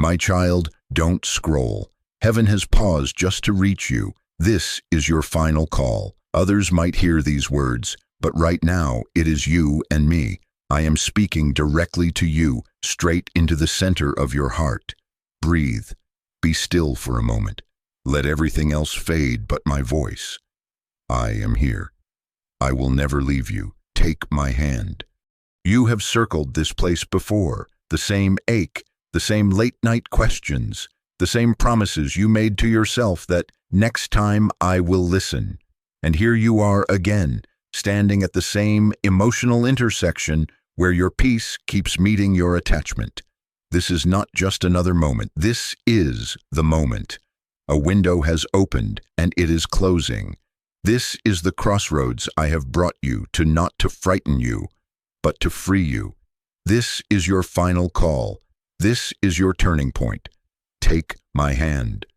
My child, don't scroll. Heaven has paused just to reach you. This is your final call. Others might hear these words, but right now it is you and me. I am speaking directly to you, straight into the center of your heart. Breathe. Be still for a moment. Let everything else fade but my voice. I am here. I will never leave you. Take my hand. You have circled this place before. The same ache, the same late-night questions, the same promises you made to yourself that next time I will listen. And here you are again, standing at the same emotional intersection where your peace keeps meeting your attachment. This is not just another moment. This is the moment. A window has opened and it is closing. This is the crossroads I have brought you to, not to frighten you, but to free you. This is your final call. This is your turning point. Take my hand.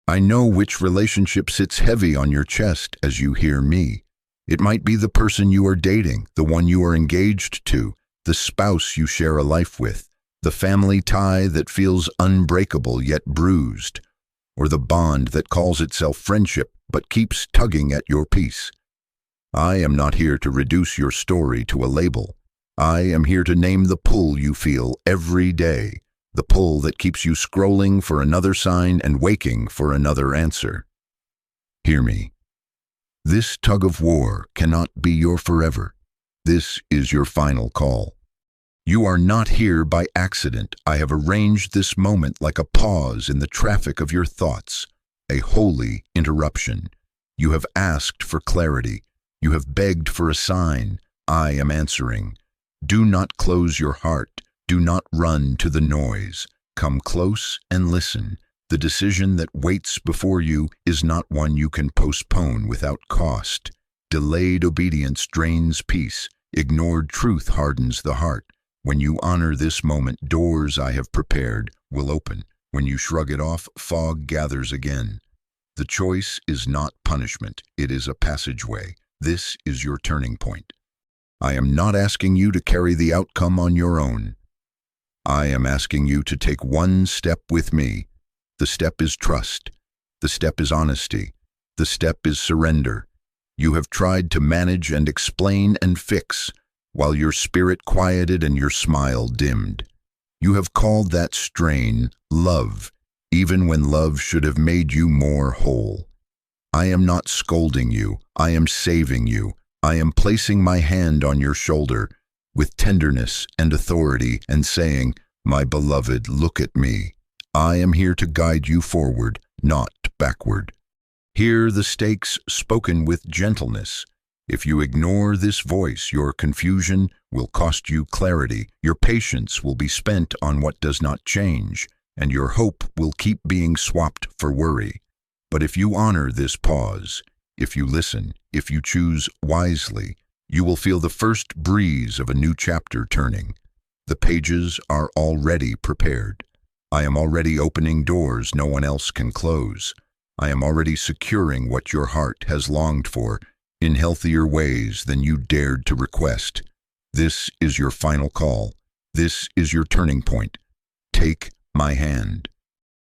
I know which relationship sits heavy on your chest as you hear me. It might be the person you are dating, the one you are engaged to, the spouse you share a life with, the family tie that feels unbreakable yet bruised, or the bond that calls itself friendship but keeps tugging at your peace. I am not here to reduce your story to a label. I am here to name the pull you feel every day, the pull that keeps you scrolling for another sign and waking for another answer. Hear me. This tug of war cannot be your forever. This is your final call. You are not here by accident. I have arranged this moment like a pause in the traffic of your thoughts, a holy interruption. You have asked for clarity. You have begged for a sign. I am answering. Do not close your heart. Do not run to the noise. Come close and listen. The decision that waits before you is not one you can postpone without cost. Delayed obedience drains peace. Ignored truth hardens the heart. When you honor this moment, doors I have prepared will open. When you shrug it off, fog gathers again. The choice is not punishment. It is a passageway. This is your turning point. I am not asking you to carry the outcome on your own. I am asking you to take one step with me. The step is trust. The step is honesty. The step is surrender. You have tried to manage and explain and fix, while your spirit quieted and your smile dimmed. You have called that strain love, even when love should have made you more whole. I am not scolding you. I am saving you. I am placing my hand on your shoulder with tenderness and authority and saying, my beloved, look at me. I am here to guide you forward, not backward. Hear the stakes spoken with gentleness. If you ignore this voice, your confusion will cost you clarity, your patience will be spent on what does not change, and your hope will keep being swapped for worry. But if you honor this pause, if you listen, if you choose wisely, you will feel the first breeze of a new chapter turning. The pages are already prepared. I am already opening doors no one else can close. I am already securing what your heart has longed for, in healthier ways than you dared to request. This is your final call. This is your turning point. Take my hand.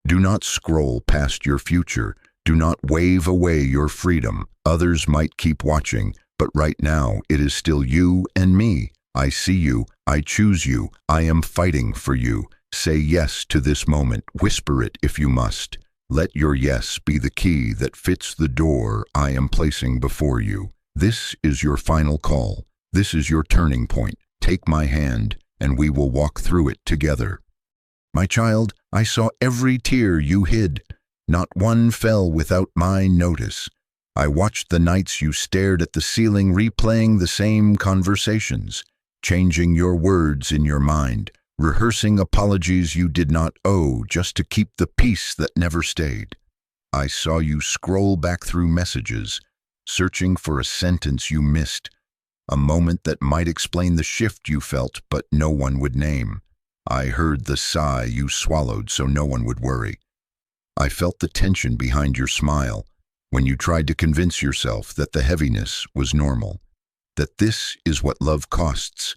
Do not scroll past your future. Do not wave away your freedom. Others might keep watching, but right now it is still you and me. I see you. I choose you. I am fighting for you. Say yes to this moment. Whisper it if you must. Let your yes be the key that fits the door I am placing before you. This is your final call. This is your turning point. Take my hand, and we will walk through it together. My child, I saw every tear you hid. Not one fell without my notice. I watched the nights you stared at the ceiling, replaying the same conversations, changing your words in your mind, rehearsing apologies you did not owe just to keep the peace that never stayed. I saw you scroll back through messages, searching for a sentence you missed, a moment that might explain the shift you felt but no one would name. I heard the sigh you swallowed so no one would worry. I felt the tension behind your smile when you tried to convince yourself that the heaviness was normal, that this is what love costs.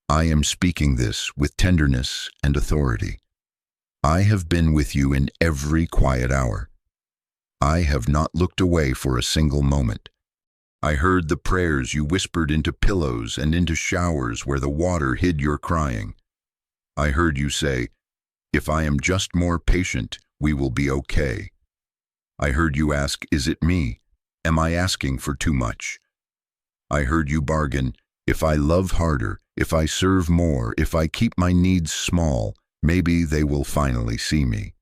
I am speaking this with tenderness and authority. I have been with you in every quiet hour. I have not looked away for a single moment. I heard the prayers you whispered into pillows and into showers where the water hid your crying. I heard you say, "If I am just more patient, we will be okay." I heard you ask, "Is it me? Am I asking for too much?" I heard you bargain, "If I love harder, if I serve more, if I keep my needs small, maybe they will finally see me."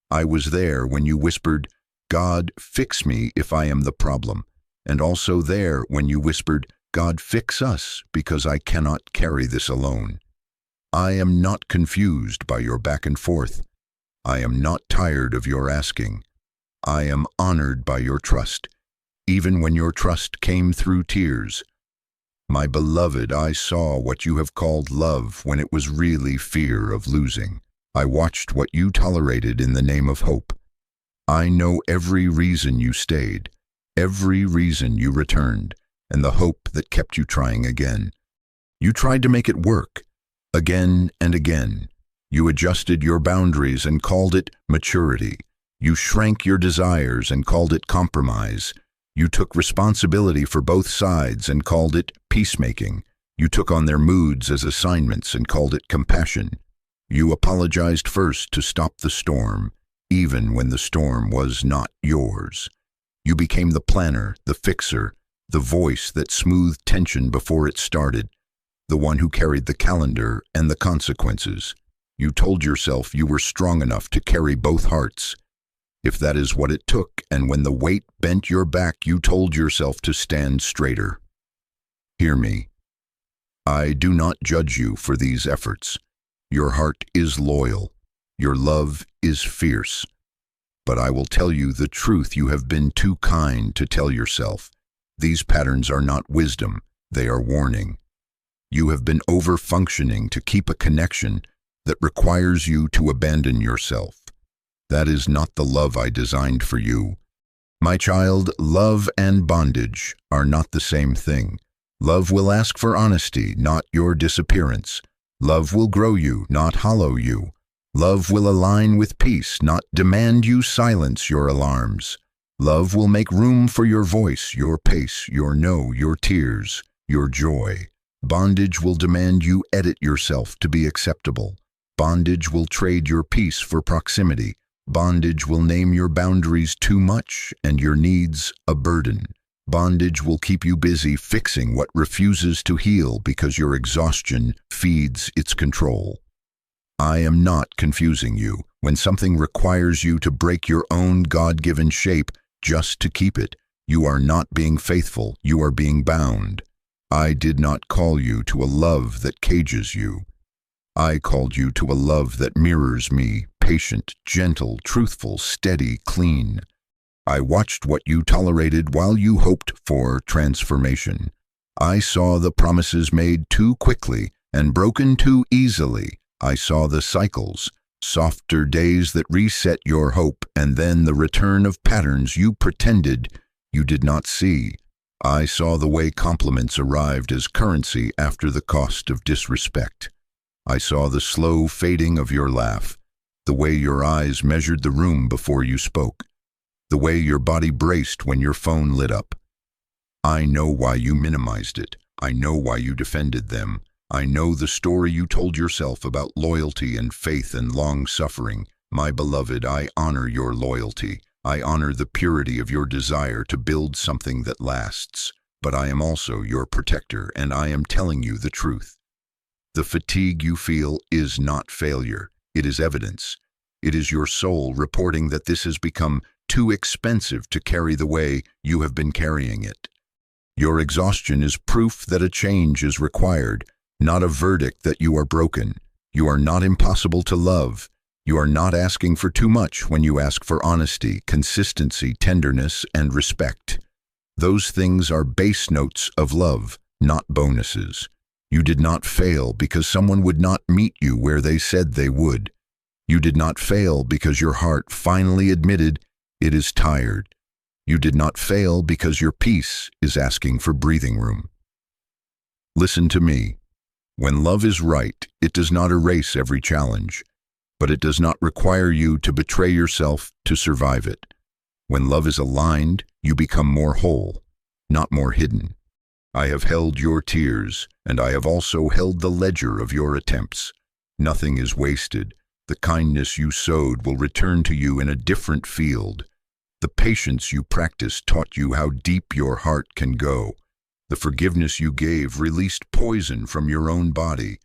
I was there when you whispered, "God, fix me if I am the problem," and also there when you whispered, "God, fix us because I cannot carry this alone." I am not confused by your back and forth. I am not tired of your asking. I am honored by your trust, even when your trust came through tears. My beloved, I saw what you have called love when it was really fear of losing. I watched what you tolerated in the name of hope. I know every reason you stayed, every reason you returned, and the hope that kept you trying again. You tried to make it work, again and again. You adjusted your boundaries and called it maturity. You shrank your desires and called it compromise. You took responsibility for both sides and called it peacemaking. You took on their moods as assignments and called it compassion. You apologized first to stop the storm, even when the storm was not yours. You became the planner, the fixer, the voice that smoothed tension before it started, the one who carried the calendar and the consequences. You told yourself you were strong enough to carry both hearts, if that is what it took, and when the weight bent your back, you told yourself to stand straighter. Hear me. I do not judge you for these efforts. Your heart is loyal. Your love is fierce. But I will tell you the truth you have been too kind to tell yourself. These patterns are not wisdom, they are warning. You have been over-functioning to keep a connection that requires you to abandon yourself. That is not the love I designed for you. My child, love and bondage are not the same thing. Love will ask for honesty, not your disappearance. Love will grow you, not hollow you. Love will align with peace, not demand you silence your alarms. Love will make room for your voice, your pace, your no, your tears, your joy. Bondage will demand you edit yourself to be acceptable. Bondage will trade your peace for proximity. Bondage will name your boundaries too much and your needs a burden. Bondage will keep you busy fixing what refuses to heal because your exhaustion feeds its control. I am not confusing you. When something requires you to break your own God-given shape just to keep it, you are not being faithful, you are being bound. I did not call you to a love that cages you. I called you to a love that mirrors me, patient, gentle, truthful, steady, clean. I watched what you tolerated while you hoped for transformation. I saw the promises made too quickly and broken too easily. I saw the cycles, softer days that reset your hope, and then the return of patterns you pretended you did not see. I saw the way compliments arrived as currency after the cost of disrespect. I saw the slow fading of your laugh, the way your eyes measured the room before you spoke, the way your body braced when your phone lit up. I know why you minimized it. I know why you defended them. I know the story you told yourself about loyalty and faith and long-suffering. My beloved, I honor your loyalty. I honor the purity of your desire to build something that lasts. But I am also your protector, and I am telling you the truth. The fatigue you feel is not failure. It is evidence. It is your soul reporting that this has become too expensive to carry the way you have been carrying it. Your exhaustion is proof that a change is required, not a verdict that you are broken. You are not impossible to love. You are not asking for too much when you ask for honesty, consistency, tenderness, and respect. Those things are base notes of love, not bonuses. You did not fail because someone would not meet you where they said they would. You did not fail because your heart finally admitted it is tired. You did not fail because your peace is asking for breathing room. Listen to me. When love is right, it does not erase every challenge. but it does not require you to betray yourself to survive it. When love is aligned, you become more whole, not more hidden. I have held your tears, and I have also held the ledger of your attempts. Nothing is wasted. The kindness you sowed will return to you in a different field. The patience you practiced taught you how deep your heart can go. The forgiveness you gave released poison from your own body,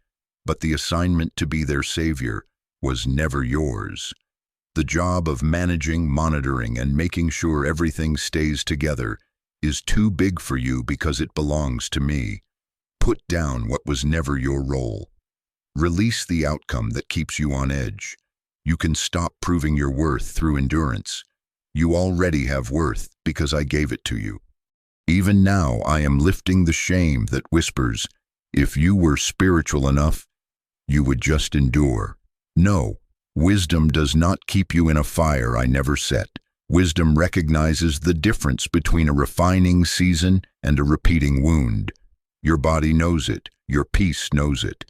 but the assignment to be their savior was never yours. The job of managing, monitoring, and making sure everything stays together is too big for you because it belongs to me. Put down what was never your role. Release the outcome that keeps you on edge. You can stop proving your worth through endurance. You already have worth because I gave it to you. Even now I am lifting the shame that whispers, if you were spiritual enough, you would just endure. No, wisdom does not keep you in a fire I never set. Wisdom recognizes the difference between a refining season and a repeating wound. Your body knows it. Your peace knows it.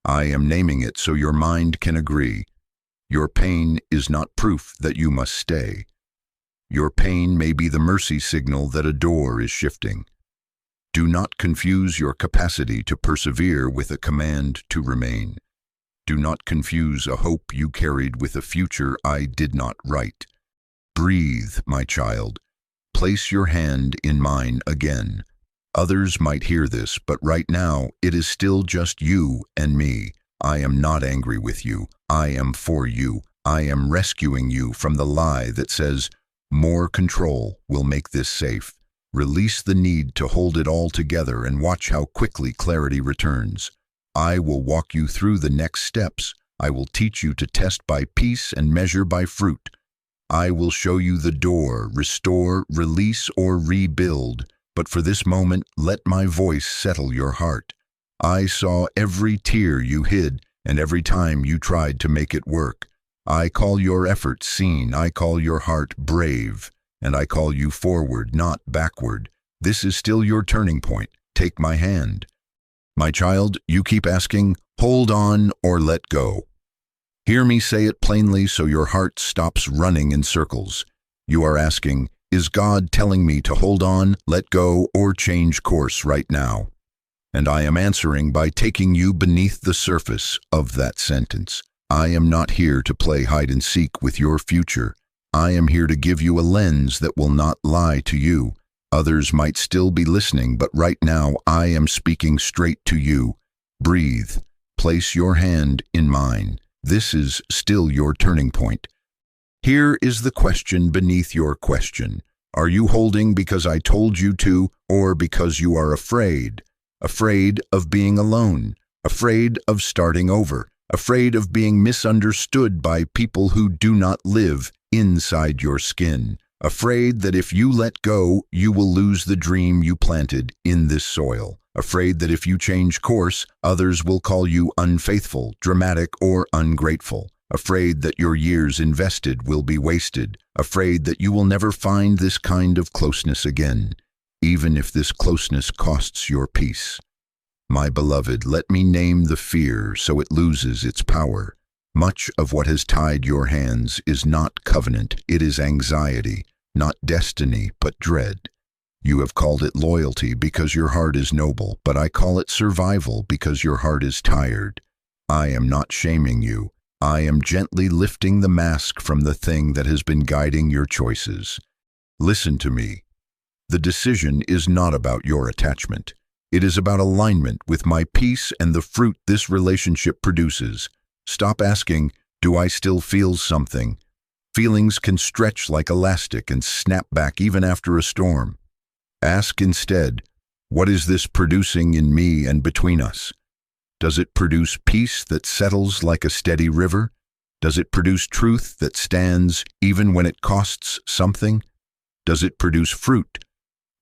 I am naming it so your mind can agree. Your pain is not proof that you must stay. Your pain may be the mercy signal that a door is shifting. Do not confuse your capacity to persevere with a command to remain. Do not confuse a hope you carried with a future I did not write. Breathe, my child. Place your hand in mine again. Others might hear this, but right now it is still just you and me. I am not angry with you. I am for you. I am rescuing you from the lie that says, more control will make this safe. Release the need to hold it all together and watch how quickly clarity returns. I will walk you through the next steps. I will teach you to test by peace and measure by fruit. I will show you the door, restore, release, or rebuild. But for this moment, let my voice settle your heart. I saw every tear you hid and every time you tried to make it work. I call your effort seen. I call your heart brave. And I call you forward, not backward. This is still your turning point. Take my hand. My child, you keep asking, hold on or let go. Hear me say it plainly so your heart stops running in circles. You are asking, is God telling me to hold on, let go, or change course right now? And I am answering by taking you beneath the surface of that sentence. I am not here to play hide and seek with your future. I am here to give you a lens that will not lie to you. Others might still be listening, but right now I am speaking straight to you. Breathe. Place your hand in mine. This is still your turning point. Here is the question beneath your question. Are you holding because I told you to, or because you are afraid? Afraid of being alone, afraid of starting over, afraid of being misunderstood by people who do not live inside your skin, afraid that if you let go, you will lose the dream you planted in this soil, afraid that if you change course, others will call you unfaithful, dramatic, or ungrateful, afraid that your years invested will be wasted, afraid that you will never find this kind of closeness again, even if this closeness costs your peace. My beloved, let me name the fear so it loses its power. Much of what has tied your hands is not covenant, it is anxiety, not destiny, but dread. You have called it loyalty because your heart is noble, but I call it survival because your heart is tired. I am not shaming you. I am gently lifting the mask from the thing that has been guiding your choices. Listen to me. The decision is not about your attachment. It is about alignment with my peace and the fruit this relationship produces. Stop asking, do I still feel something? Feelings can stretch like elastic and snap back even after a storm. Ask instead, what is this producing in me and between us? Does it produce peace that settles like a steady river? Does it produce truth that stands even when it costs something? Does it produce fruit?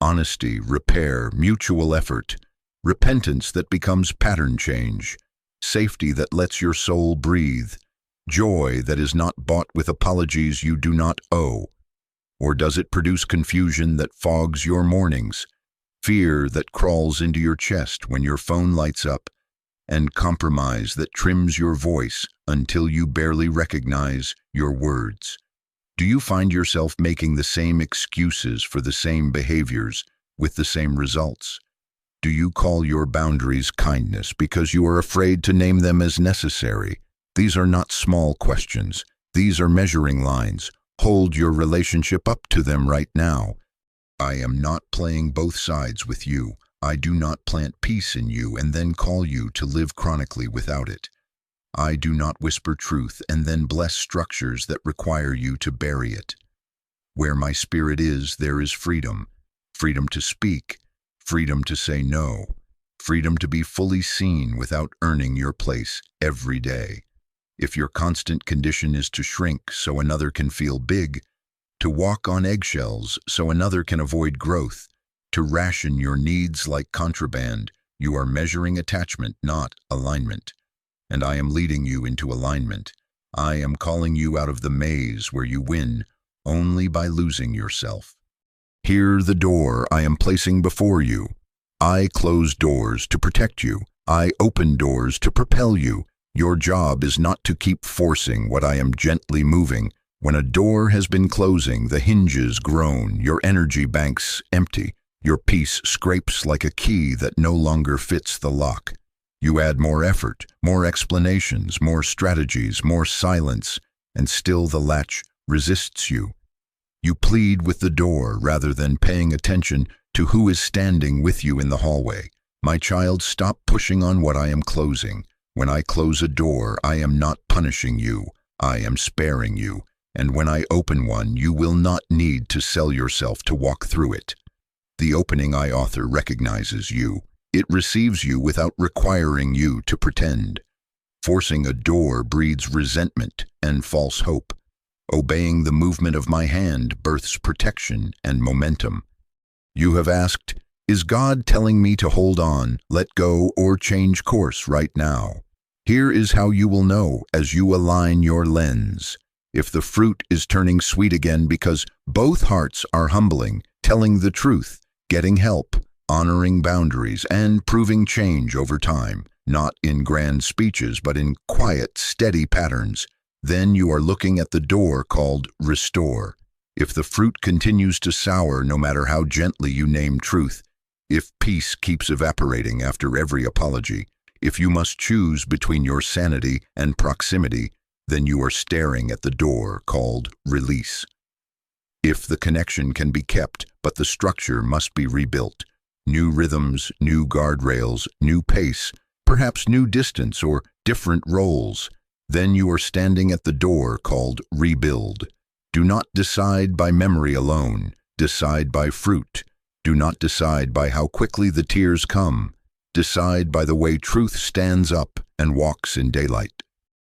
Honesty, repair, mutual effort, repentance that becomes pattern change, safety that lets your soul breathe, joy that is not bought with apologies you do not owe? Or does it produce confusion that fogs your mornings, fear that crawls into your chest when your phone lights up, and compromise that trims your voice until you barely recognize your words. Do you find yourself making the same excuses for the same behaviors with the same results? Do you call your boundaries kindness because you are afraid to name them as necessary? These are not small questions. These are measuring lines. Hold your relationship up to them right now. I am not playing both sides with you. I do not plant peace in you and then call you to live chronically without it. I do not whisper truth and then bless structures that require you to bury it. Where my spirit is, there is freedom. Freedom to speak. Freedom to say no. Freedom to be fully seen without earning your place every day. If your constant condition is to shrink so another can feel big, to walk on eggshells so another can avoid growth, to ration your needs like contraband, you are measuring attachment, not alignment. And I am leading you into alignment. I am calling you out of the maze where you win only by losing yourself. Hear the door I am placing before you. I close doors to protect you. I open doors to propel you. Your job is not to keep forcing what I am gently moving. When a door has been closing, the hinges groan, your energy banks empty. Your peace scrapes like a key that no longer fits the lock. You add more effort, more explanations, more strategies, more silence, and still the latch resists you. You plead with the door rather than paying attention to who is standing with you in the hallway. My child, stop pushing on what I am closing. When I close a door, I am not punishing you. I am sparing you. And when I open one, you will not need to sell yourself to walk through it. The opening I author recognizes you. It receives you without requiring you to pretend. Forcing a door breeds resentment and false hope. Obeying the movement of my hand births protection and momentum. You have asked, is God telling me to hold on, let go, or change course right now? Here is how you will know as you align your lens. If the fruit is turning sweet again because both hearts are humbling, telling the truth, getting help, honoring boundaries, and proving change over time, not in grand speeches but in quiet, steady patterns, then you are looking at the door called restore. If the fruit continues to sour no matter how gently you name truth, if peace keeps evaporating after every apology, if you must choose between your sanity and proximity, then you are staring at the door called release. If the connection can be kept, but the structure must be rebuilt, new rhythms, new guardrails, new pace, perhaps new distance or different roles, then you are standing at the door called rebuild. Do not decide by memory alone. Decide by fruit. Do not decide by how quickly the tears come. Decide by the way truth stands up and walks in daylight.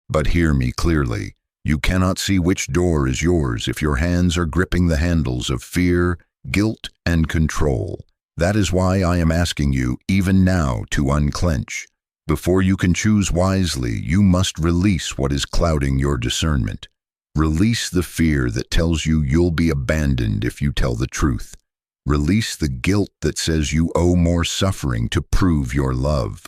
But hear me clearly. You cannot see which door is yours if your hands are gripping the handles of fear, guilt, and control. That is why I am asking you, even now, to unclench. Before you can choose wisely, you must release what is clouding your discernment. Release the fear that tells you you'll be abandoned if you tell the truth. Release the guilt that says you owe more suffering to prove your love.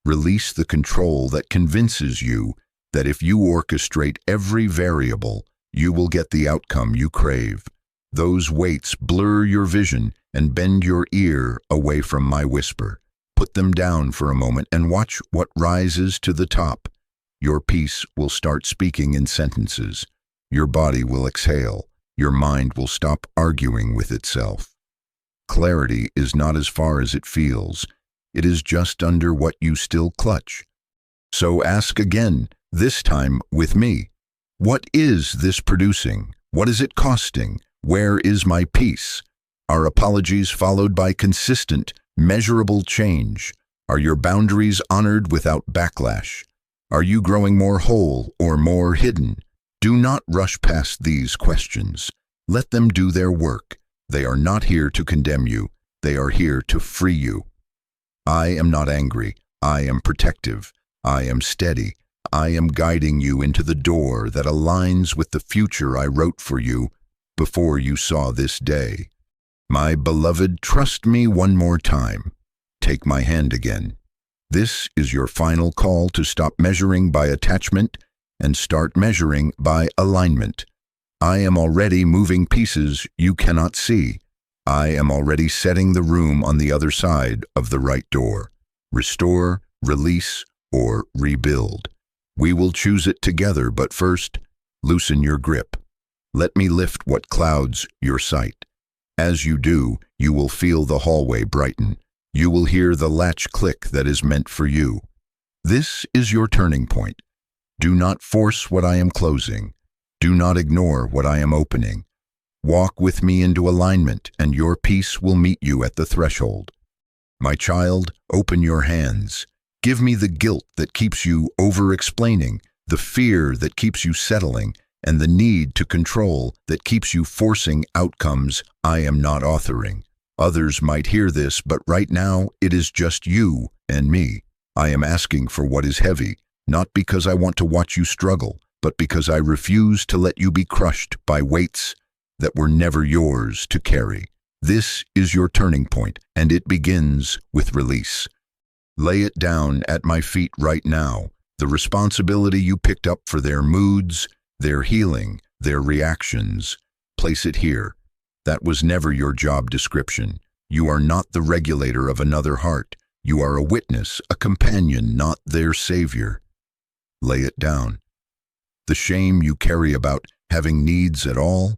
Release the control that convinces you that if you orchestrate every variable, you will get the outcome you crave. Those weights blur your vision and bend your ear away from my whisper. Put them down for a moment and watch what rises to the top. Your peace will start speaking in sentences. Your body will exhale. Your mind will stop arguing with itself. Clarity is not as far as it feels. It is just under what you still clutch. So ask again, this time with me. What is this producing? What is it costing? Where is my peace? Are apologies followed by consistent, measurable change? Are your boundaries honored without backlash? Are you growing more whole or more hidden? Do not rush past these questions. Let them do their work. They are not here to condemn you. They are here to free you. I am not angry. I am protective. I am steady. I am guiding you into the door that aligns with the future I wrote for you before you saw this day. My beloved, trust me one more time. Take my hand again. This is your final call to stop measuring by attachment and start measuring by alignment. I am already moving pieces you cannot see. I am already setting the room on the other side of the right door. Restore, release, or rebuild. We will choose it together, but first, loosen your grip. Let me lift what clouds your sight. As you do, you will feel the hallway brighten. You will hear the latch click that is meant for you. This is your turning point. Do not force what I am closing. Do not ignore what I am opening. Walk with me into alignment, and your peace will meet you at the threshold. My child, open your hands. Give me the guilt that keeps you over-explaining, the fear that keeps you settling, and the need to control that keeps you forcing outcomes I am not authoring. Others might hear this, but right now it is just you and me. I am asking for what is heavy, not because I want to watch you struggle, but because I refuse to let you be crushed by weights that were never yours to carry. This is your turning point, and it begins with release. Lay it down at my feet right now, the responsibility you picked up for their moods, their healing, their reactions. Place it here. That was never your job description. You are not the regulator of another heart. You are a witness, a companion, not their savior. Lay it down. The shame you carry about having needs at all,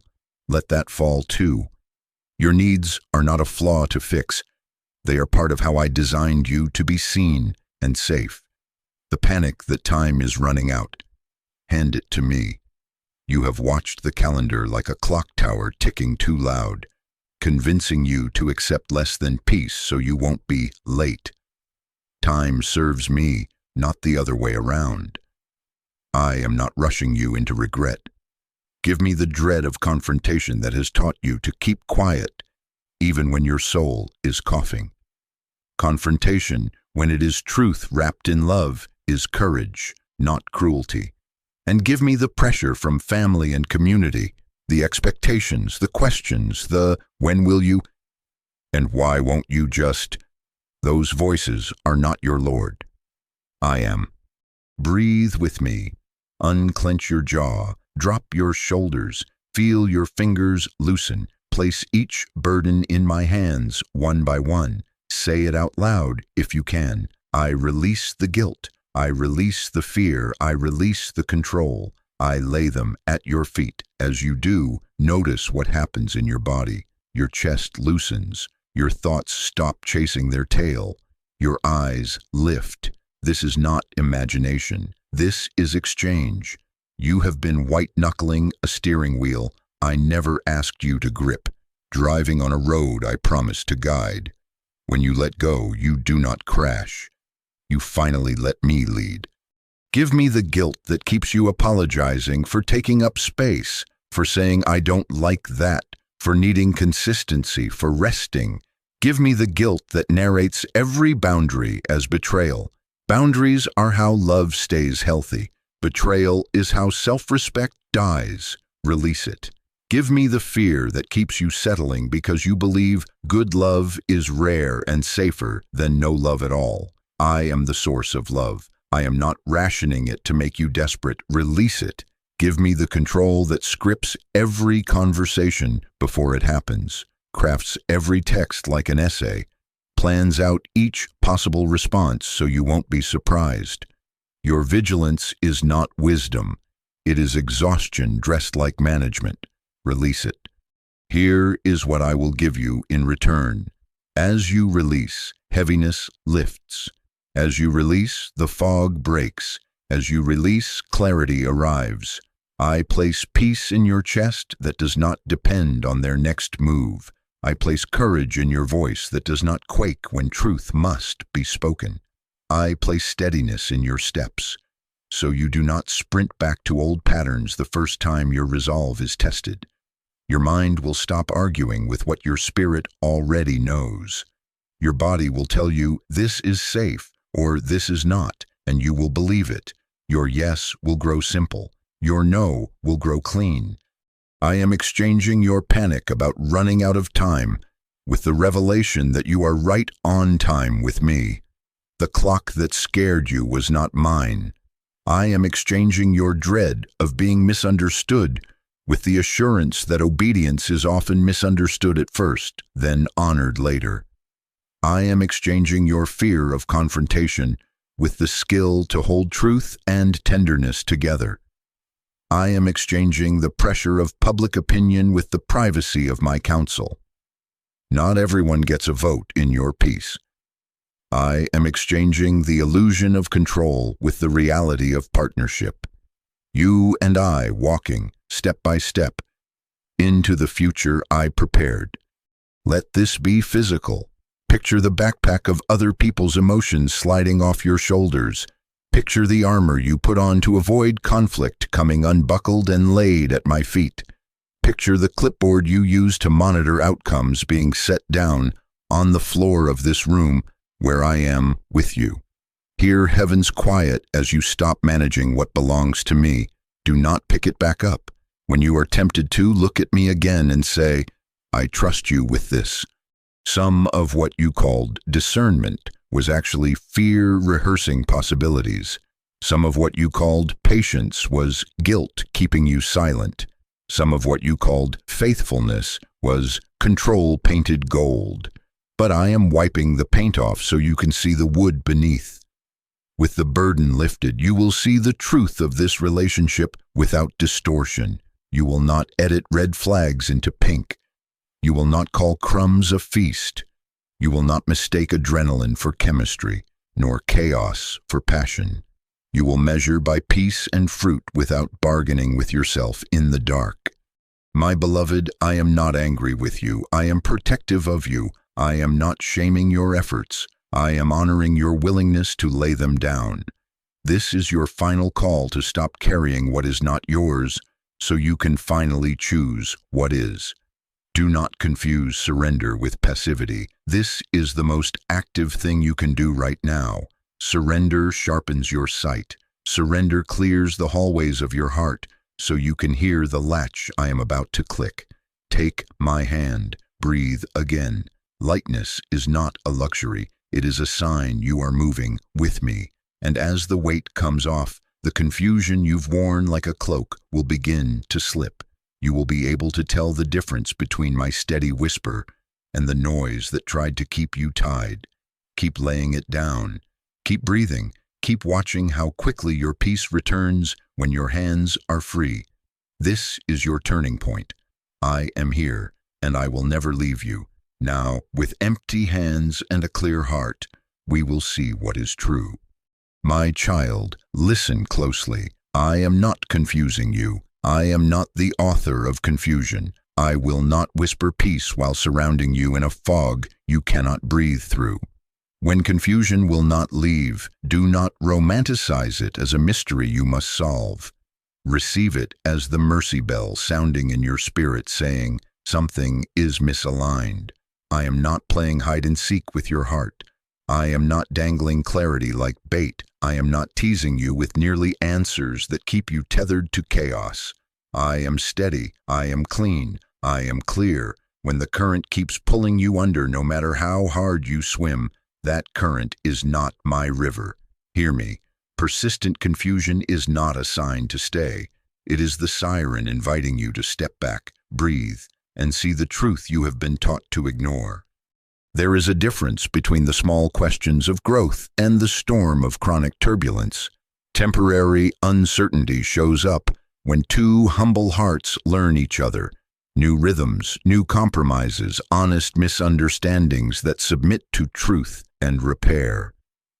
let that fall too. Your needs are not a flaw to fix. They are part of how I designed you to be seen and safe. The panic that time is running out. Hand it to me. You have watched the calendar like a clock tower ticking too loud, convincing you to accept less than peace so you won't be late. Time serves me, not the other way around. I am not rushing you into regret. Give me the dread of confrontation that has taught you to keep quiet, even when your soul is coughing. Confrontation, when it is truth wrapped in love, is courage, not cruelty. And give me the pressure from family and community, the expectations, the questions, the when will you, and why won't you just. Those voices are not your Lord. I am. Breathe with me. Unclench your jaw. Drop your shoulders. Feel your fingers loosen. Place each burden in my hands, one by one. Say it out loud if you can. I release the guilt. I release the fear, I release the control. I lay them at your feet. As you do, notice what happens in your body. Your chest loosens. Your thoughts stop chasing their tail. Your eyes lift. This is not imagination. This is exchange. You have been white-knuckling a steering wheel I never asked you to grip, driving on a road I promised to guide. When you let go, you do not crash. You finally let me lead. Give me the guilt that keeps you apologizing for taking up space, for saying I don't like that, for needing consistency, for resting. Give me the guilt that narrates every boundary as betrayal. Boundaries are how love stays healthy. Betrayal is how self-respect dies. Release it. Give me the fear that keeps you settling because you believe good love is rare and safer than no love at all. I am the source of love. I am not rationing it to make you desperate. Release it. Give me the control that scripts every conversation before it happens, crafts every text like an essay, plans out each possible response so you won't be surprised. Your vigilance is not wisdom. It is exhaustion dressed like management. Release it. Here is what I will give you in return. As you release, heaviness lifts. As you release, the fog breaks. As you release, clarity arrives. I place peace in your chest that does not depend on their next move. I place courage in your voice that does not quake when truth must be spoken. I place steadiness in your steps, so you do not sprint back to old patterns the first time your resolve is tested. Your mind will stop arguing with what your spirit already knows. Your body will tell you, this is safe, or this is not, and you will believe it. Your yes will grow simple. Your no will grow clean. I am exchanging your panic about running out of time with the revelation that you are right on time with me. The clock that scared you was not mine. I am exchanging your dread of being misunderstood with the assurance that obedience is often misunderstood at first, then honored later. I am exchanging your fear of confrontation with the skill to hold truth and tenderness together. I am exchanging the pressure of public opinion with the privacy of my counsel. Not everyone gets a vote in your peace. I am exchanging the illusion of control with the reality of partnership. You and I walking, step by step, into the future I prepared. Let this be physical. Picture the backpack of other people's emotions sliding off your shoulders. Picture the armor you put on to avoid conflict coming unbuckled and laid at my feet. Picture the clipboard you use to monitor outcomes being set down on the floor of this room where I am with you. Hear heaven's quiet as you stop managing what belongs to me. Do not pick it back up. When you are tempted to, look at me again and say, I trust you with this. Some of what you called discernment was actually fear rehearsing possibilities. Some of what you called patience was guilt keeping you silent. Some of what you called faithfulness was control painted gold. But I am wiping the paint off so you can see the wood beneath. With the burden lifted, you will see the truth of this relationship without distortion. You will not edit red flags into pink. You will not call crumbs a feast. You will not mistake adrenaline for chemistry, nor chaos for passion. You will measure by peace and fruit without bargaining with yourself in the dark. My beloved, I am not angry with you. I am protective of you. I am not shaming your efforts. I am honoring your willingness to lay them down. This is your final call to stop carrying what is not yours, so you can finally choose what is. Do not confuse surrender with passivity. This is the most active thing you can do right now. Surrender sharpens your sight. Surrender clears the hallways of your heart, so you can hear the latch I am about to click. Take my hand. Breathe again. Lightness is not a luxury. It is a sign you are moving with me. And as the weight comes off, the confusion you've worn like a cloak will begin to slip. You will be able to tell the difference between my steady whisper and the noise that tried to keep you tied. Keep laying it down. Keep breathing. Keep watching how quickly your peace returns when your hands are free. This is your turning point. I am here, and I will never leave you. Now, with empty hands and a clear heart, we will see what is true. My child, listen closely. I am not confusing you. I am not the author of confusion. I will not whisper peace while surrounding you in a fog you cannot breathe through. When confusion will not leave, do not romanticize it as a mystery you must solve. Receive it as the mercy bell sounding in your spirit saying, something is misaligned. I am not playing hide and seek with your heart. I am not dangling clarity like bait. I am not teasing you with nearly answers that keep you tethered to chaos. I am steady. I am clean. I am clear. When the current keeps pulling you under, no matter how hard you swim, that current is not my river. Hear me. Persistent confusion is not a sign to stay. It is the siren inviting you to step back, breathe, and see the truth you have been taught to ignore. There is a difference between the small questions of growth and the storm of chronic turbulence. Temporary uncertainty shows up when two humble hearts learn each other. New rhythms, new compromises, honest misunderstandings that submit to truth and repair.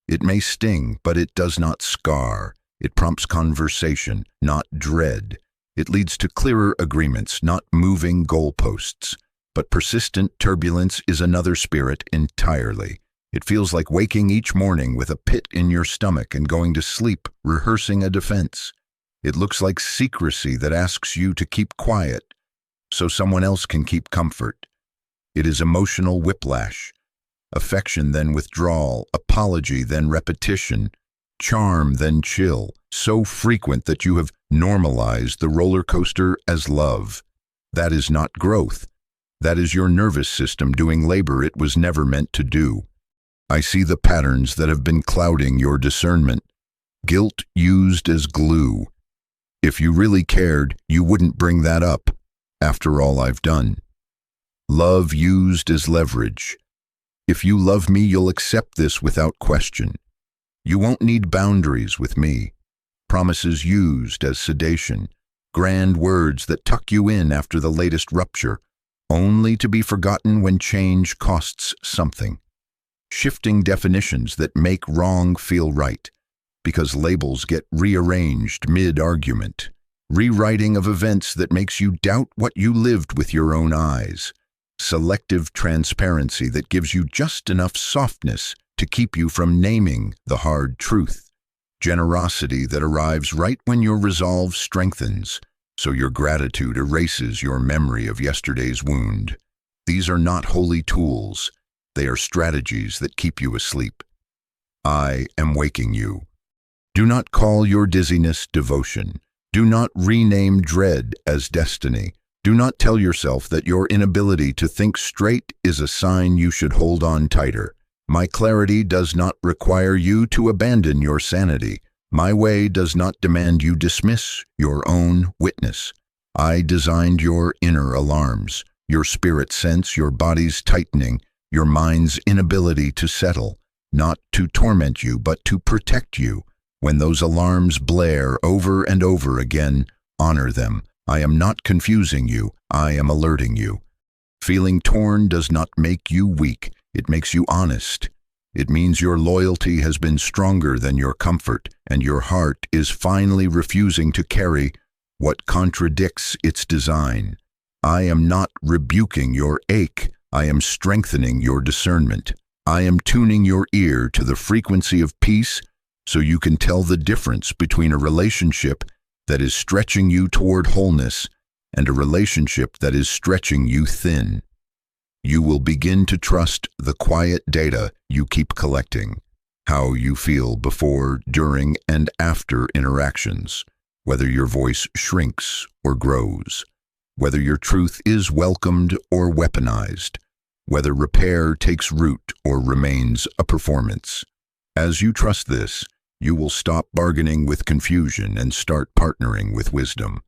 It may sting, but it does not scar. It prompts conversation, not dread. It leads to clearer agreements, not moving goalposts. But persistent turbulence is another spirit entirely. It feels like waking each morning with a pit in your stomach and going to sleep rehearsing a defense. It looks like secrecy that asks you to keep quiet so someone else can keep comfort. It is emotional whiplash. Affection then withdrawal, apology then repetition, charm then chill, so frequent that you have normalized the roller coaster as love. That is not growth. That is your nervous system doing labor it was never meant to do. I see the patterns that have been clouding your discernment. Guilt used as glue. If you really cared, you wouldn't bring that up, after all I've done. Love used as leverage. If you love me, you'll accept this without question. You won't need boundaries with me. Promises used as sedation. Grand words that tuck you in after the latest rupture, only to be forgotten when change costs something. Shifting definitions that make wrong feel right, because labels get rearranged mid-argument. Rewriting of events that makes you doubt what you lived with your own eyes. Selective transparency that gives you just enough softness to keep you from naming the hard truth. Generosity that arrives right when your resolve strengthens, so your gratitude erases your memory of yesterday's wound. These are not holy tools. They are strategies that keep you asleep. I am waking you. Do not call your dizziness devotion. Do not rename dread as destiny. Do not tell yourself that your inability to think straight is a sign you should hold on tighter. My clarity does not require you to abandon your sanity. My way does not demand you dismiss your own witness. I designed your inner alarms, your spirit sense, your body's tightening, your mind's inability to settle, not to torment you, but to protect you. When those alarms blare over and over again, honor them. I am not confusing you, I am alerting you. Feeling torn does not make you weak, it makes you honest. It means your loyalty has been stronger than your comfort, and your heart is finally refusing to carry what contradicts its design. I am not rebuking your ache, I am strengthening your discernment. I am tuning your ear to the frequency of peace so you can tell the difference between a relationship that is stretching you toward wholeness and a relationship that is stretching you thin. You will begin to trust the quiet data you keep collecting, how you feel before, during, and after interactions, whether your voice shrinks or grows, whether your truth is welcomed or weaponized, whether repair takes root or remains a performance. As you trust this, you will stop bargaining with confusion and start partnering with wisdom.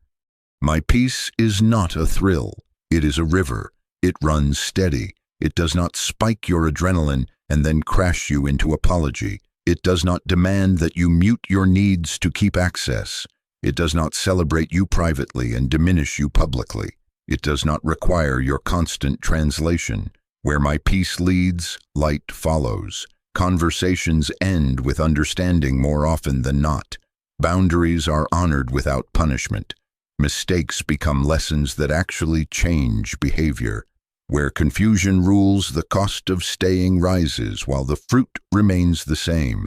My peace is not a thrill, it is a river. It runs steady. It does not spike your adrenaline and then crash you into apology. It does not demand that you mute your needs to keep access. It does not celebrate you privately and diminish you publicly. It does not require your constant translation. Where my peace leads, light follows. Conversations end with understanding more often than not. Boundaries are honored without punishment. Mistakes become lessons that actually change behavior. Where confusion rules, the cost of staying rises while the fruit remains the same.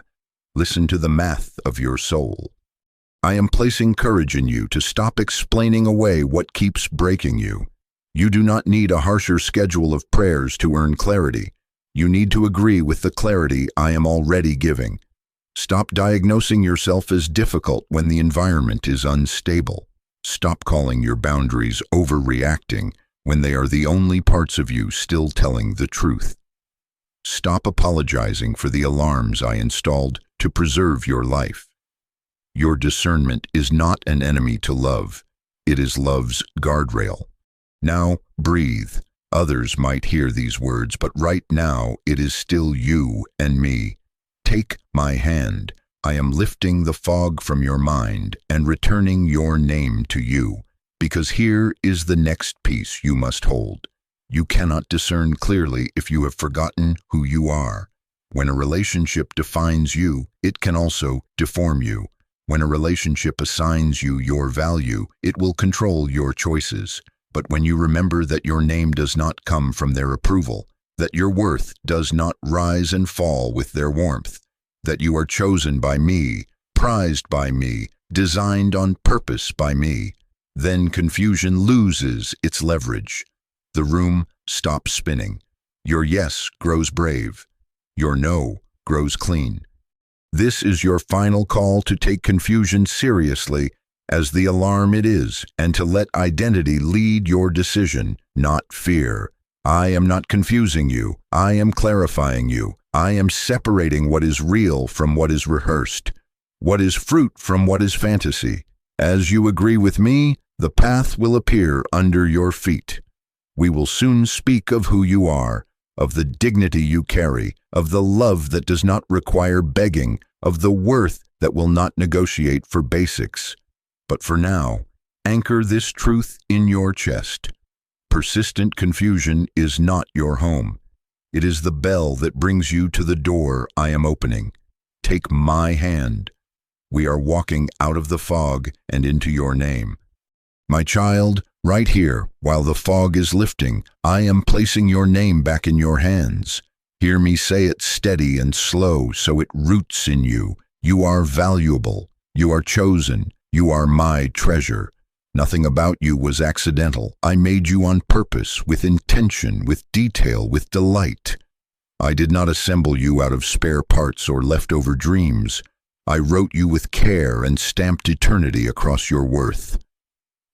Listen to the math of your soul. I am placing courage in you to stop explaining away what keeps breaking you. You do not need a harsher schedule of prayers to earn clarity. You need to agree with the clarity I am already giving. Stop diagnosing yourself as difficult when the environment is unstable. Stop calling your boundaries overreacting when they are the only parts of you still telling the truth. Stop apologizing for the alarms I installed to preserve your life. Your discernment is not an enemy to love. It is love's guardrail. Now, breathe. Others might hear these words, but right now it is still you and me. Take my hand. I am lifting the fog from your mind and returning your name to you, because here is the next piece you must hold. You cannot discern clearly if you have forgotten who you are. When a relationship defines you, it can also deform you. When a relationship assigns you your value, it will control your choices. But when you remember that your name does not come from their approval, that your worth does not rise and fall with their warmth, that you are chosen by me, prized by me, designed on purpose by me, then confusion loses its leverage. The room stops spinning. Your yes grows brave. Your no grows clean. This is your final call to take confusion seriously as the alarm it is, and to let identity lead your decision, not fear. I am not confusing you. I am clarifying you. I am separating what is real from what is rehearsed, what is fruit from what is fantasy. As you agree with me, the path will appear under your feet. We will soon speak of who you are, of the dignity you carry, of the love that does not require begging, of the worth that will not negotiate for basics. But for now, anchor this truth in your chest. Persistent confusion is not your home. It is the bell that brings you to the door I am opening. Take my hand. We are walking out of the fog and into your name. My child, right here, while the fog is lifting, I am placing your name back in your hands. Hear me say it steady and slow so it roots in you. You are valuable. You are chosen. You are my treasure. Nothing about you was accidental. I made you on purpose, with intention, with detail, with delight. I did not assemble you out of spare parts or leftover dreams. I wrote you with care and stamped eternity across your worth.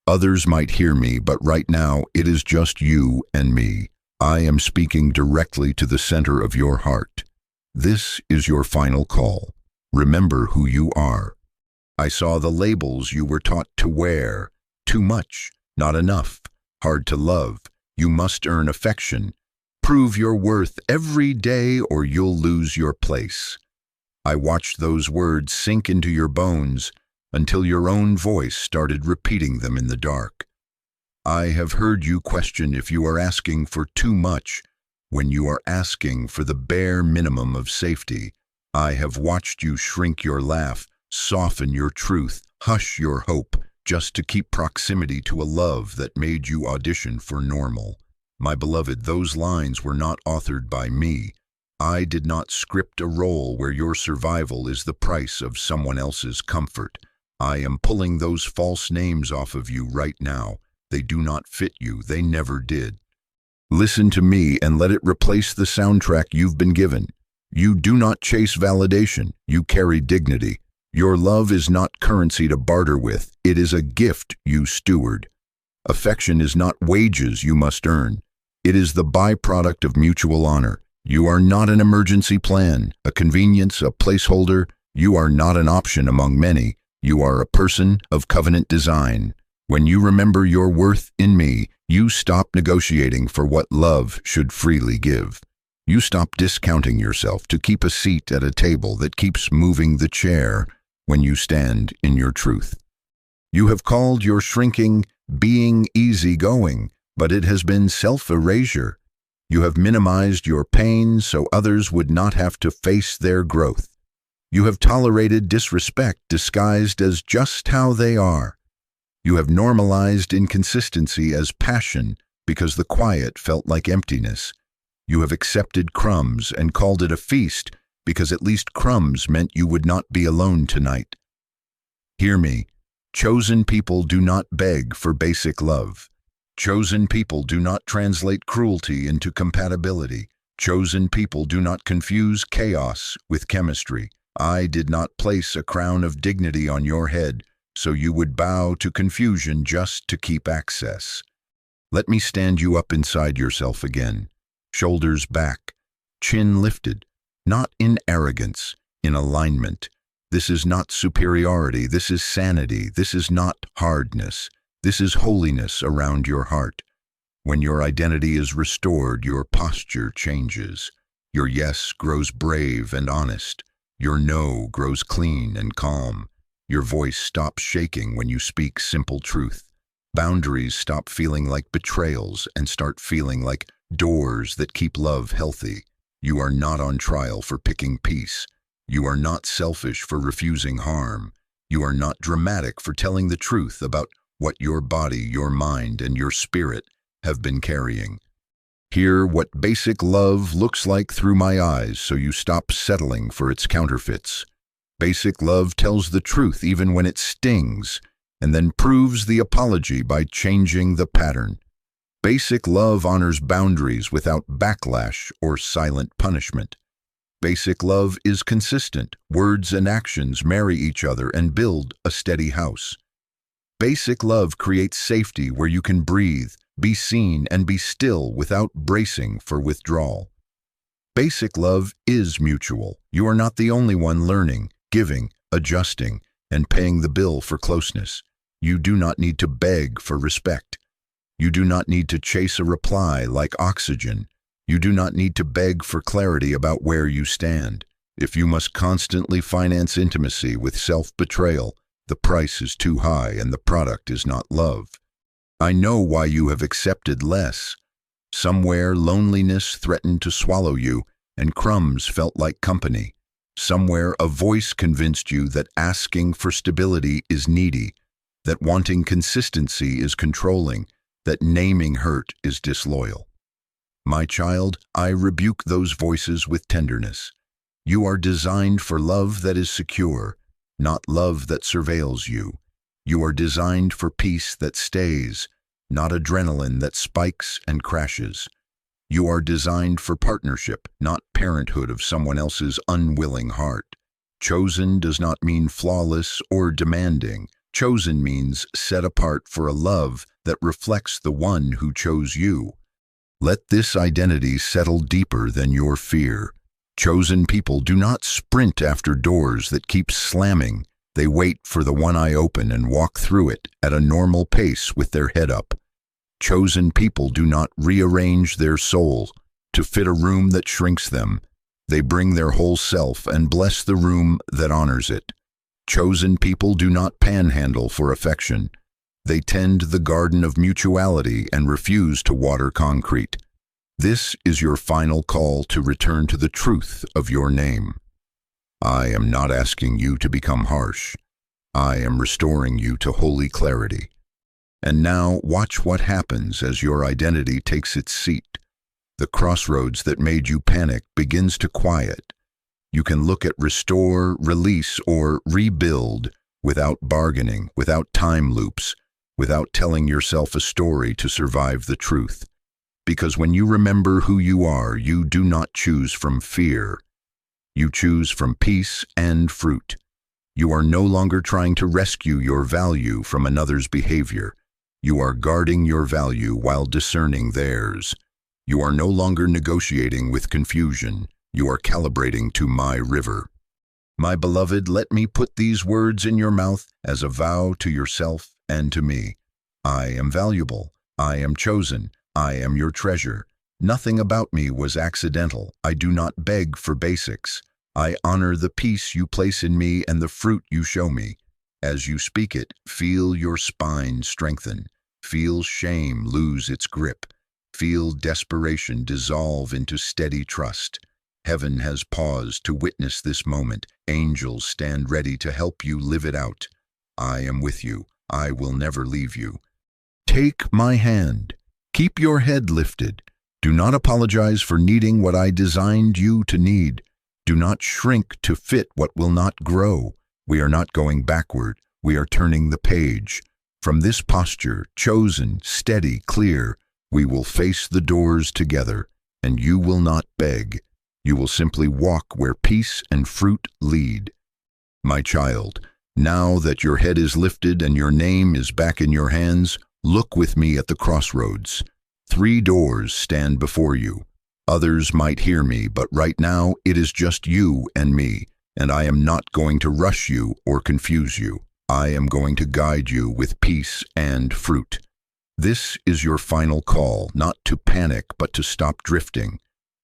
Others might hear me, but right now it is just you and me. I am speaking directly to the center of your heart. This is your final call. Remember who you are. I saw the labels you were taught to wear. Too much, not enough, hard to love. You must earn affection. Prove your worth every day or you'll lose your place. I watched those words sink into your bones until your own voice started repeating them in the dark. I have heard you question if you are asking for too much when you are asking for the bare minimum of safety. I have watched you shrink your laugh, soften your truth, hush your hope, just to keep proximity to a love that made you audition for normal. My beloved, those lines were not authored by me. I did not script a role where your survival is the price of someone else's comfort. I am pulling those false names off of you right now. They do not fit you. They never did. Listen to me and let it replace the soundtrack you've been given. You do not chase validation. You carry dignity. Your love is not currency to barter with. It is a gift you steward. Affection is not wages you must earn. It is the byproduct of mutual honor. You are not an emergency plan, a convenience, a placeholder. You are not an option among many. You are a person of covenant design. When you remember your worth in me, you stop negotiating for what love should freely give. You stop discounting yourself to keep a seat at a table that keeps moving the chair when you stand in your truth. You have called your shrinking being easygoing, but it has been self-erasure. You have minimized your pain so others would not have to face their growth. You have tolerated disrespect disguised as just how they are. You have normalized inconsistency as passion because the quiet felt like emptiness. You have accepted crumbs and called it a feast because at least crumbs meant you would not be alone tonight. Hear me. Chosen people do not beg for basic love. Chosen people do not translate cruelty into compatibility. Chosen people do not confuse chaos with chemistry. I did not place a crown of dignity on your head so you would bow to confusion just to keep access. Let me stand you up inside yourself again. Shoulders back, chin lifted, not in arrogance, in alignment. This is not superiority, this is sanity, this is not hardness, this is holiness around your heart. When your identity is restored, your posture changes. Your yes grows brave and honest. Your no grows clean and calm. Your voice stops shaking when you speak simple truth. Boundaries stop feeling like betrayals and start feeling like doors that keep love healthy. You are not on trial for picking peace. You are not selfish for refusing harm. You are not dramatic for telling the truth about what your body, your mind, and your spirit have been carrying. Hear what basic love looks like through my eyes so you stop settling for its counterfeits. Basic love tells the truth even when it stings, and then proves the apology by changing the pattern. Basic love honors boundaries without backlash or silent punishment. Basic love is consistent. Words and actions marry each other and build a steady house. Basic love creates safety where you can breathe, be seen, and be still without bracing for withdrawal. Basic love is mutual. You are not the only one learning, giving, adjusting, and paying the bill for closeness. You do not need to beg for respect. You do not need to chase a reply like oxygen. You do not need to beg for clarity about where you stand. If you must constantly finance intimacy with self-betrayal, the price is too high and the product is not love. I know why you have accepted less. Somewhere loneliness threatened to swallow you, and crumbs felt like company. Somewhere a voice convinced you that asking for stability is needy, that wanting consistency is controlling, that naming hurt is disloyal. My child, I rebuke those voices with tenderness. You are designed for love that is secure, not love that surveils you. You are designed for peace that stays, not adrenaline that spikes and crashes. You are designed for partnership, not parenthood of someone else's unwilling heart. Chosen does not mean flawless or demanding. Chosen means set apart for a love that reflects the one who chose you. Let this identity settle deeper than your fear. Chosen people do not sprint after doors that keep slamming. They wait for the one eye open and walk through it at a normal pace with their head up. Chosen people do not rearrange their soul to fit a room that shrinks them. They bring their whole self and bless the room that honors it. Chosen people do not panhandle for affection. They tend the garden of mutuality and refuse to water concrete. This is your final call to return to the truth of your name. I am not asking you to become harsh. I am restoring you to holy clarity. And now watch what happens as your identity takes its seat. The crossroads that made you panic begins to quiet. You can look at restore, release, or rebuild without bargaining, without time loops, without telling yourself a story to survive the truth. Because when you remember who you are, you do not choose from fear. You choose from peace and fruit. You are no longer trying to rescue your value from another's behavior. You are guarding your value while discerning theirs. You are no longer negotiating with confusion. You are calibrating to my river. My beloved, let me put these words in your mouth as a vow to yourself and to me. I am valuable. I am chosen. I am your treasure. Nothing about me was accidental. I do not beg for basics. I honor the peace you place in me and the fruit you show me. As you speak it, feel your spine strengthen. Feel shame lose its grip. Feel desperation dissolve into steady trust. Heaven has paused to witness this moment. Angels stand ready to help you live it out. I am with you. I will never leave you. Take my hand. Keep your head lifted. Do not apologize for needing what I designed you to need. Do not shrink to fit what will not grow. We are not going backward. We are turning the page. From this posture, chosen, steady, clear, we will face the doors together, and you will not beg. You will simply walk where peace and fruit lead. My child, now that your head is lifted and your name is back in your hands, look with me at the crossroads. 3 doors stand before you. Others might hear me, but right now it is just you and me, and I am not going to rush you or confuse you. I am going to guide you with peace and fruit. This is your final call, not to panic, but to stop drifting.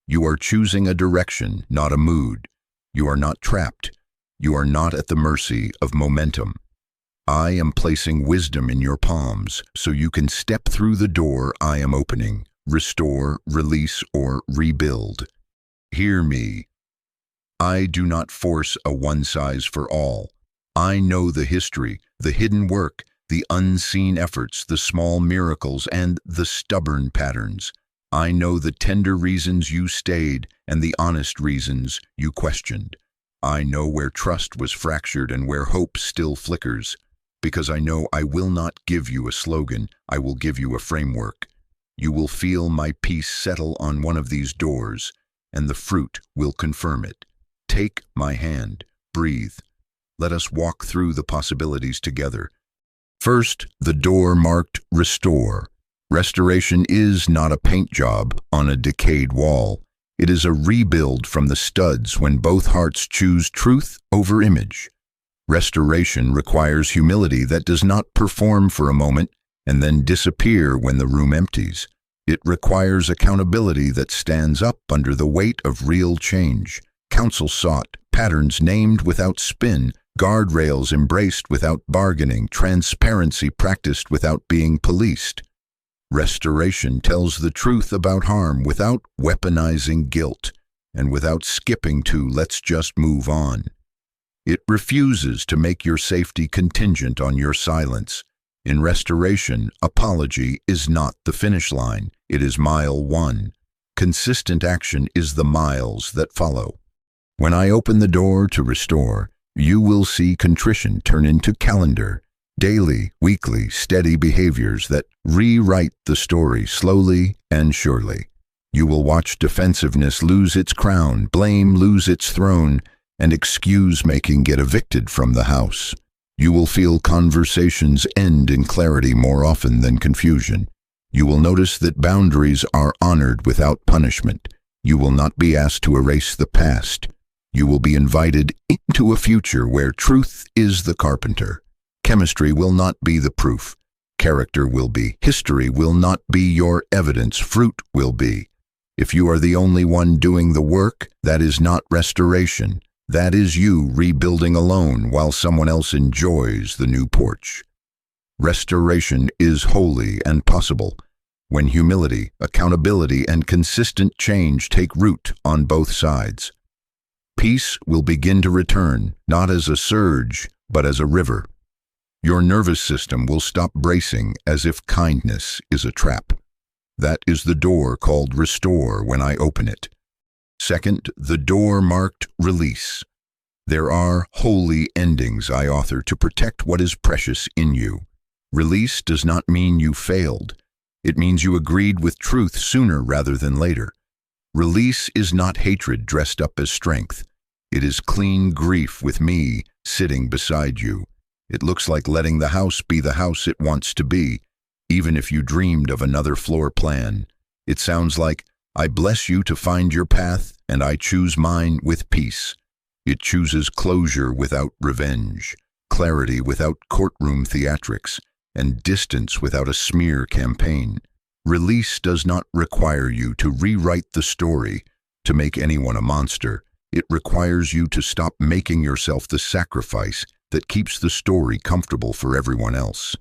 You are choosing a direction, not a mood. You are not trapped. You are not at the mercy of momentum. I am placing wisdom in your palms so you can step through the door I am opening, restore, release, or rebuild. Hear me. I do not force a one-size-for-all. I know the history, the hidden work, the unseen efforts, the small miracles, and the stubborn patterns. I know the tender reasons you stayed and the honest reasons you questioned. I know where trust was fractured and where hope still flickers. Because I know I will not give you a slogan, I will give you a framework. You will feel my peace settle on one of these doors, and the fruit will confirm it. Take my hand, breathe. Let us walk through the possibilities together. First, the door marked Restore. Restoration is not a paint job on a decayed wall. It is a rebuild from the studs when both hearts choose truth over image. Restoration requires humility that does not perform for a moment and then disappear when the room empties. It requires accountability that stands up under the weight of real change. Counsel sought, patterns named without spin, guardrails embraced without bargaining, transparency practiced without being policed. Restoration tells the truth about harm without weaponizing guilt and without skipping to "let's just move on." It refuses to make your safety contingent on your silence. In restoration, apology is not the finish line, it is mile 1. Consistent action is the miles that follow. When I open the door to restore, you will see contrition turn into calendar, daily, weekly, steady behaviors that rewrite the story slowly and surely. You will watch defensiveness lose its crown, blame lose its throne, and excuse-making get evicted from the house. You will feel conversations end in clarity more often than confusion. You will notice that boundaries are honored without punishment. You will not be asked to erase the past. You will be invited into a future where truth is the carpenter. Chemistry will not be the proof. Character will be. History will not be your evidence. Fruit will be. If you are the only one doing the work, that is not restoration. That is you rebuilding alone while someone else enjoys the new porch. Restoration is holy and possible when humility, accountability, and consistent change take root on both sides. Peace will begin to return, not as a surge, but as a river. Your nervous system will stop bracing as if kindness is a trap. That is the door called restore when I open it. Second, the door marked release. There are holy endings I author to protect what is precious in you. Release does not mean you failed. It means you agreed with truth sooner rather than later. Release is not hatred dressed up as strength. It is clean grief with me sitting beside you. It looks like letting the house be the house it wants to be, even if you dreamed of another floor plan. It sounds like, I bless you to find your path, and I choose mine with peace. It chooses closure without revenge, clarity without courtroom theatrics, and distance without a smear campaign. Release does not require you to rewrite the story to make anyone a monster. It requires you to stop making yourself the sacrifice that keeps the story comfortable for everyone else.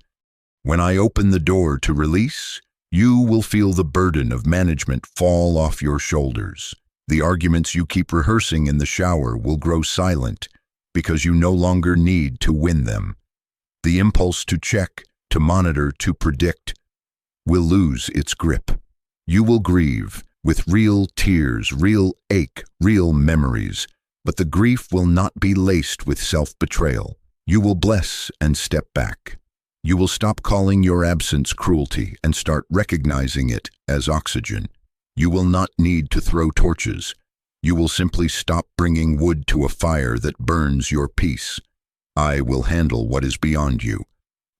When I open the door to release, you will feel the burden of management fall off your shoulders. The arguments you keep rehearsing in the shower will grow silent because you no longer need to win them. The impulse to check, to monitor, to predict will lose its grip. You will grieve with real tears, real ache, real memories, but the grief will not be laced with self-betrayal. You will bless and step back. You will stop calling your absence cruelty and start recognizing it as oxygen. You will not need to throw torches. You will simply stop bringing wood to a fire that burns your peace. I will handle what is beyond you.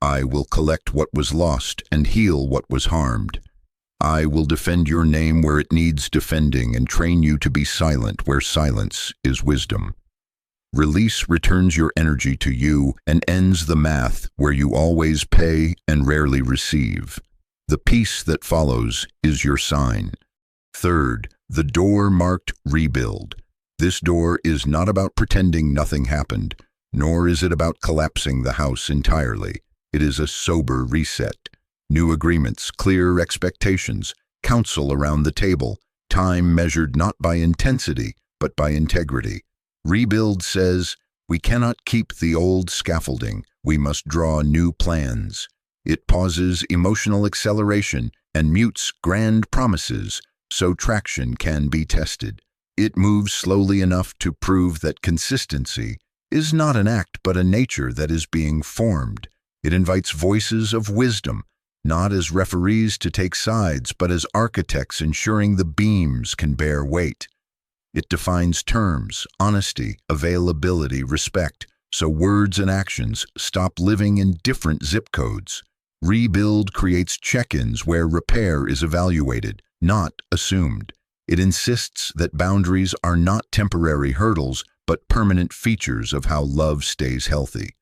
I will collect what was lost and heal what was harmed. I will defend your name where it needs defending and train you to be silent where silence is wisdom. Release returns your energy to you and ends the math where you always pay and rarely receive. The peace that follows is your sign. Third, the door marked rebuild. This door is not about pretending nothing happened, nor is it about collapsing the house entirely. It is a sober reset. New agreements, clear expectations, counsel around the table, time measured not by intensity, but by integrity. Rebuild says, we cannot keep the old scaffolding, we must draw new plans. It pauses emotional acceleration and mutes grand promises so traction can be tested. It moves slowly enough to prove that consistency is not an act but a nature that is being formed. It invites voices of wisdom, not as referees to take sides, but as architects ensuring the beams can bear weight. It defines terms, honesty, availability, respect, so words and actions stop living in different zip codes. Rebuild creates check-ins where repair is evaluated, not assumed. It insists that boundaries are not temporary hurdles, but permanent features of how love stays healthy.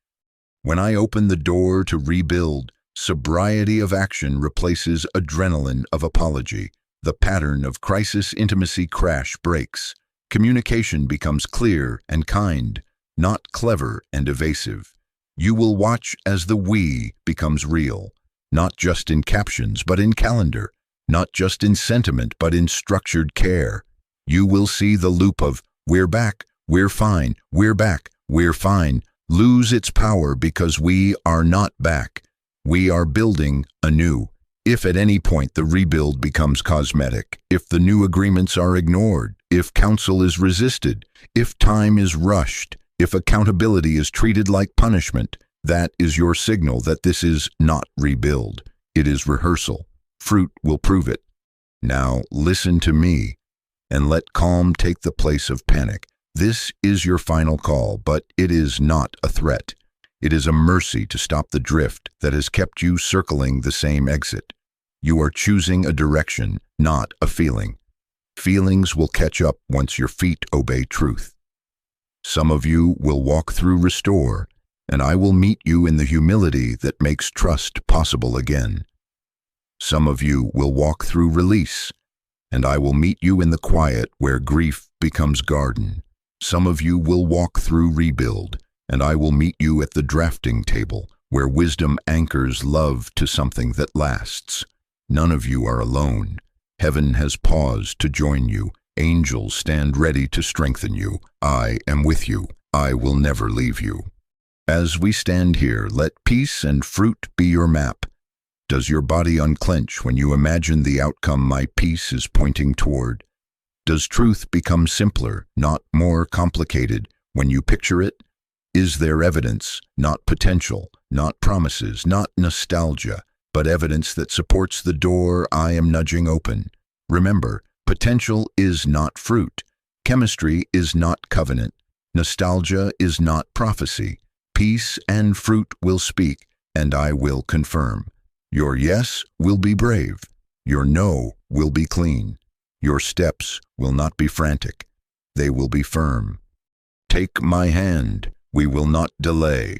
When I open the door to rebuild, sobriety of action replaces adrenaline of apology. The pattern of crisis intimacy crash breaks. Communication becomes clear and kind, not clever and evasive. You will watch as the we becomes real, not just in captions but in calendar, not just in sentiment but in structured care. You will see the loop of "we're back, we're fine, we're back, we're fine" lose its power because we are not back. We are building anew. If at any point the rebuild becomes cosmetic, if the new agreements are ignored, if counsel is resisted, if time is rushed, if accountability is treated like punishment, that is your signal that this is not rebuild. It is rehearsal. Fruit will prove it. Now listen to me and let calm take the place of panic. This is your final call, but it is not a threat. It is a mercy to stop the drift that has kept you circling the same exit. You are choosing a direction, not a feeling. Feelings will catch up once your feet obey truth. Some of you will walk through restore, and I will meet you in the humility that makes trust possible again. Some of you will walk through release, and I will meet you in the quiet where grief becomes garden. Some of you will walk through rebuild, and I will meet you at the drafting table where wisdom anchors love to something that lasts. None of you are alone. Heaven has paused to join you. Angels stand ready to strengthen you. I am with you. I will never leave you. As we stand here, let peace and fruit be your map. Does your body unclench when you imagine the outcome my peace is pointing toward? Does truth become simpler, not more complicated, when you picture it? Is there evidence, not potential, not promises, not nostalgia, but evidence that supports the door I am nudging open? Remember, potential is not fruit. Chemistry is not covenant. Nostalgia is not prophecy. Peace and fruit will speak, and I will confirm. Your yes will be brave. Your no will be clean. Your steps will not be frantic. They will be firm. Take my hand. We will not delay.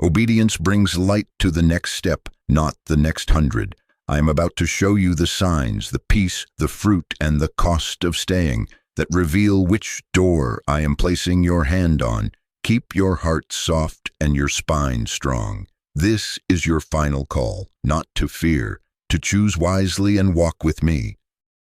Obedience brings light to the next step, not the next 100. I am about to show you the signs, the peace, the fruit, and the cost of staying that reveal which door I am placing your hand on. Keep your heart soft and your spine strong. This is your final call, not to fear, to choose wisely and walk with me.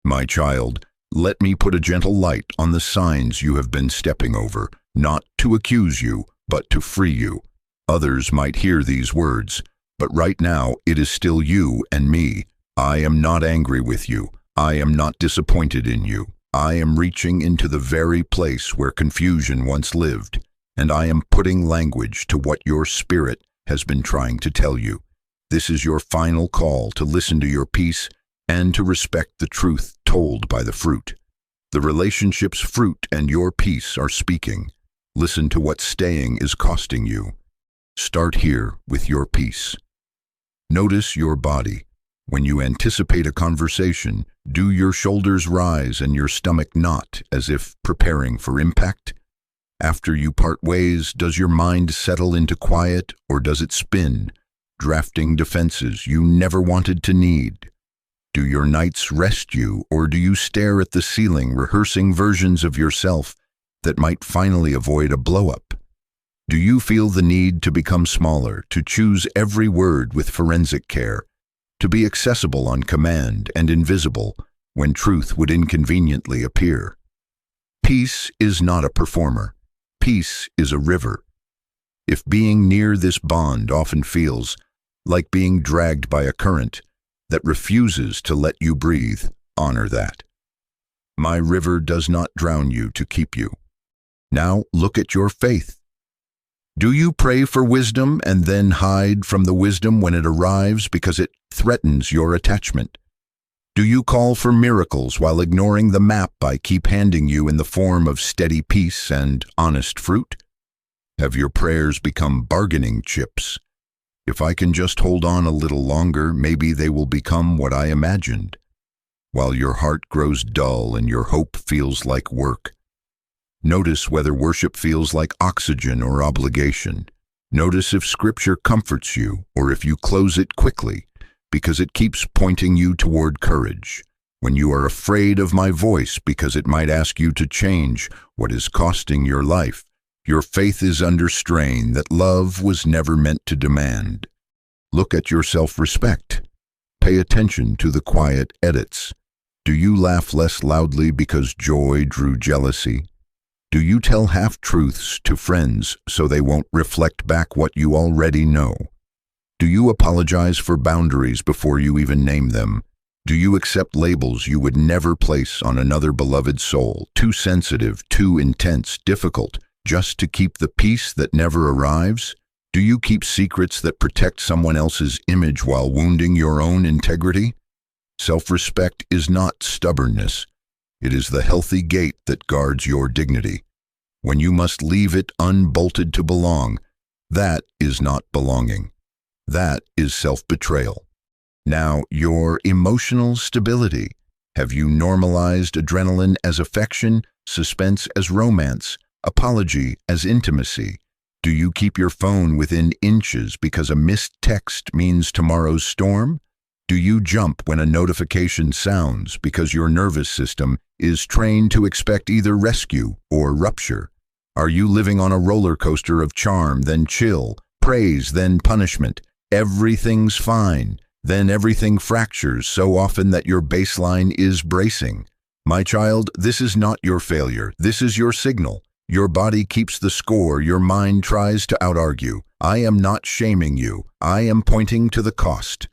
My child, let me put a gentle light on the signs you have been stepping over, not to accuse you, but to free you. Others might hear these words, but right now it is still you and me. I am not angry with you. I am not disappointed in you. I am reaching into the very place where confusion once lived, and I am putting language to what your spirit has been trying to tell you. This is your final call to listen to your peace and to respect the truth told by the fruit. The relationship's fruit and your peace are speaking. Listen to what staying is costing you. Start here with your peace. Notice your body. When you anticipate a conversation, do your shoulders rise and your stomach knot as if preparing for impact? After you part ways, does your mind settle into quiet or does it spin, drafting defenses you never wanted to need? Do your nights rest you or do you stare at the ceiling rehearsing versions of yourself that might finally avoid a blow-up? Do you feel the need to become smaller, to choose every word with forensic care, to be accessible on command and invisible when truth would inconveniently appear? Peace is not a performer. Peace is a river. If being near this bond often feels like being dragged by a current that refuses to let you breathe, honor that. My river does not drown you to keep you. Now look at your faith. Do you pray for wisdom and then hide from the wisdom when it arrives because it threatens your attachment? Do you call for miracles while ignoring the map I keep handing you in the form of steady peace and honest fruit? Have your prayers become bargaining chips? If I can just hold on a little longer, maybe they will become what I imagined. while your heart grows dull and your hope feels like work. Notice whether worship feels like oxygen or obligation. Notice if Scripture comforts you or if you close it quickly, because it keeps pointing you toward courage. When you are afraid of my voice because it might ask you to change what is costing your life, your faith is under strain that love was never meant to demand. Look at your self-respect. Pay attention to the quiet edits. Do you laugh less loudly because joy drew jealousy? Do you tell half-truths to friends so they won't reflect back what you already know? Do you apologize for boundaries before you even name them? Do you accept labels you would never place on another beloved soul, too sensitive, too intense, difficult, just to keep the peace that never arrives? Do you keep secrets that protect someone else's image while wounding your own integrity? Self-respect is not stubbornness. It is the healthy gate that guards your dignity. When you must leave it unbolted to belong, that is not belonging. That is self-betrayal. Now, your emotional stability. Have you normalized adrenaline as affection, suspense as romance, apology as intimacy? Do you keep your phone within inches because a missed text means tomorrow's storm? Do you jump when a notification sounds because your nervous system is trained to expect either rescue or rupture? Are you living on a roller coaster of charm, then chill, praise, then punishment? Everything's fine, then everything fractures so often that your baseline is bracing. My child, this is not your failure. This is your signal. Your body keeps the score. Your mind tries to out-argue. I am not shaming you. I am pointing to the cost.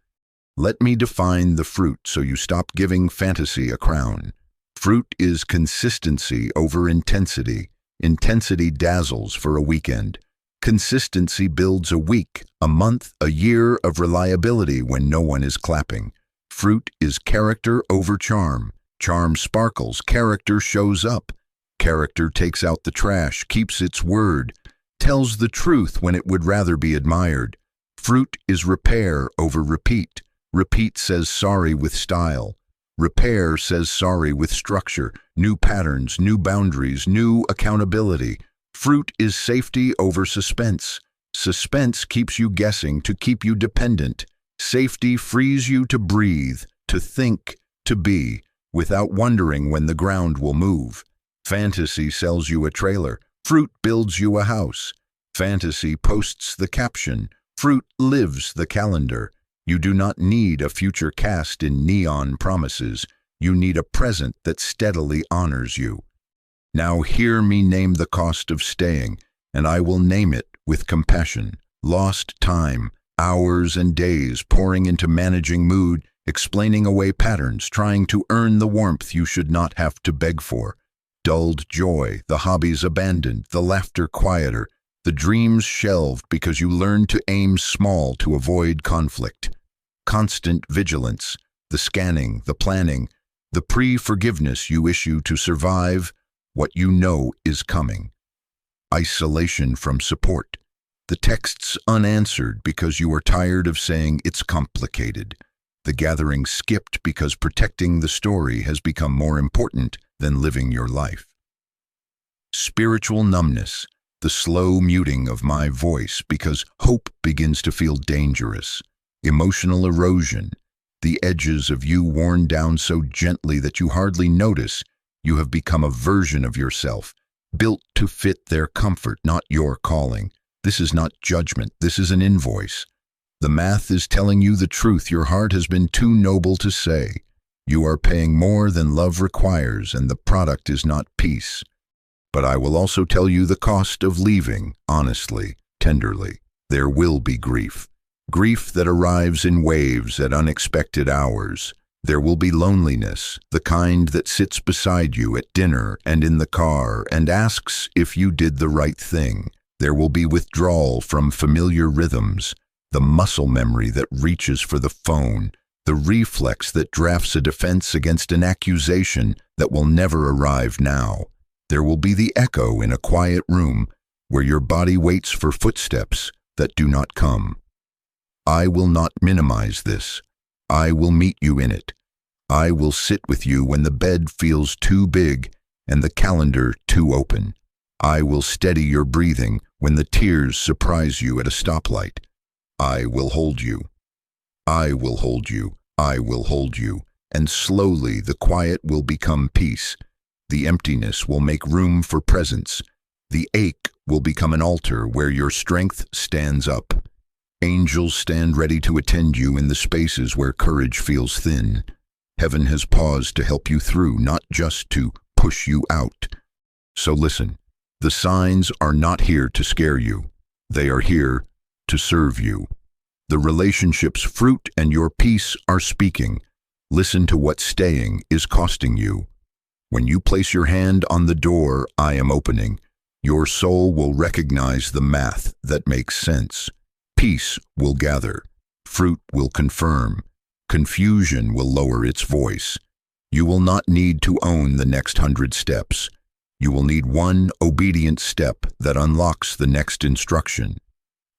Let me define the fruit so you stop giving fantasy a crown. Fruit is consistency over intensity. Intensity dazzles for a weekend. Consistency builds a week, a month, a year of reliability when no one is clapping. Fruit is character over charm. Charm sparkles, character shows up. Character takes out the trash, keeps its word, tells the truth when it would rather be admired. Fruit is repair over repeat. Repeat says sorry with style. Repair says sorry with structure, new patterns, new boundaries, new accountability. Fruit is safety over suspense. Suspense keeps you guessing to keep you dependent. Safety frees you to breathe, to think, to be, without wondering when the ground will move. Fantasy sells you a trailer. Fruit builds you a house. Fantasy posts the caption. Fruit lives the calendar. You do not need a future cast in neon promises. You need a present that steadily honors you. Now hear me name the cost of staying, and I will name it with compassion. Lost time, hours and days pouring into managing mood, explaining away patterns, trying to earn the warmth you should not have to beg for. Dulled joy, the hobbies abandoned, the laughter quieter, the dreams shelved because you learned to aim small to avoid conflict. Constant vigilance, the scanning, the planning, the pre-forgiveness you issue to survive what you know is coming. Isolation from support. The texts unanswered because you are tired of saying it's complicated. The gathering skipped because protecting the story has become more important than living your life. Spiritual numbness. The slow muting of my voice because hope begins to feel dangerous. Emotional erosion. The edges of you worn down so gently that you hardly notice. You have become a version of yourself, built to fit their comfort, not your calling. This is not judgment. This is an invoice. The math is telling you the truth your heart has been too noble to say. You are paying more than love requires, and the product is not peace. But I will also tell you the cost of leaving, honestly, tenderly. There will be grief. Grief that arrives in waves at unexpected hours. There will be loneliness, the kind that sits beside you at dinner and in the car and asks if you did the right thing. There will be withdrawal from familiar rhythms, the muscle memory that reaches for the phone, the reflex that drafts a defense against an accusation that will never arrive now. There will be the echo in a quiet room where your body waits for footsteps that do not come. I will not minimize this. I will meet you in it. I will sit with you when the bed feels too big and the calendar too open. I will steady your breathing when the tears surprise you at a stoplight. I will hold you. I will hold you. I will hold you. And slowly the quiet will become peace. The emptiness will make room for presence. The ache will become an altar where your strength stands up. Angels stand ready to attend you in the spaces where courage feels thin. Heaven has paused to help you through, not just to push you out. So listen, the signs are not here to scare you. They are here to serve you. The relationship's fruit and your peace are speaking. Listen to what staying is costing you. When you place your hand on the door I am opening, your soul will recognize the math that makes sense. Peace will gather. Fruit will confirm. Confusion will lower its voice. You will not need to own the next 100 steps. You will need one obedient step that unlocks the next instruction.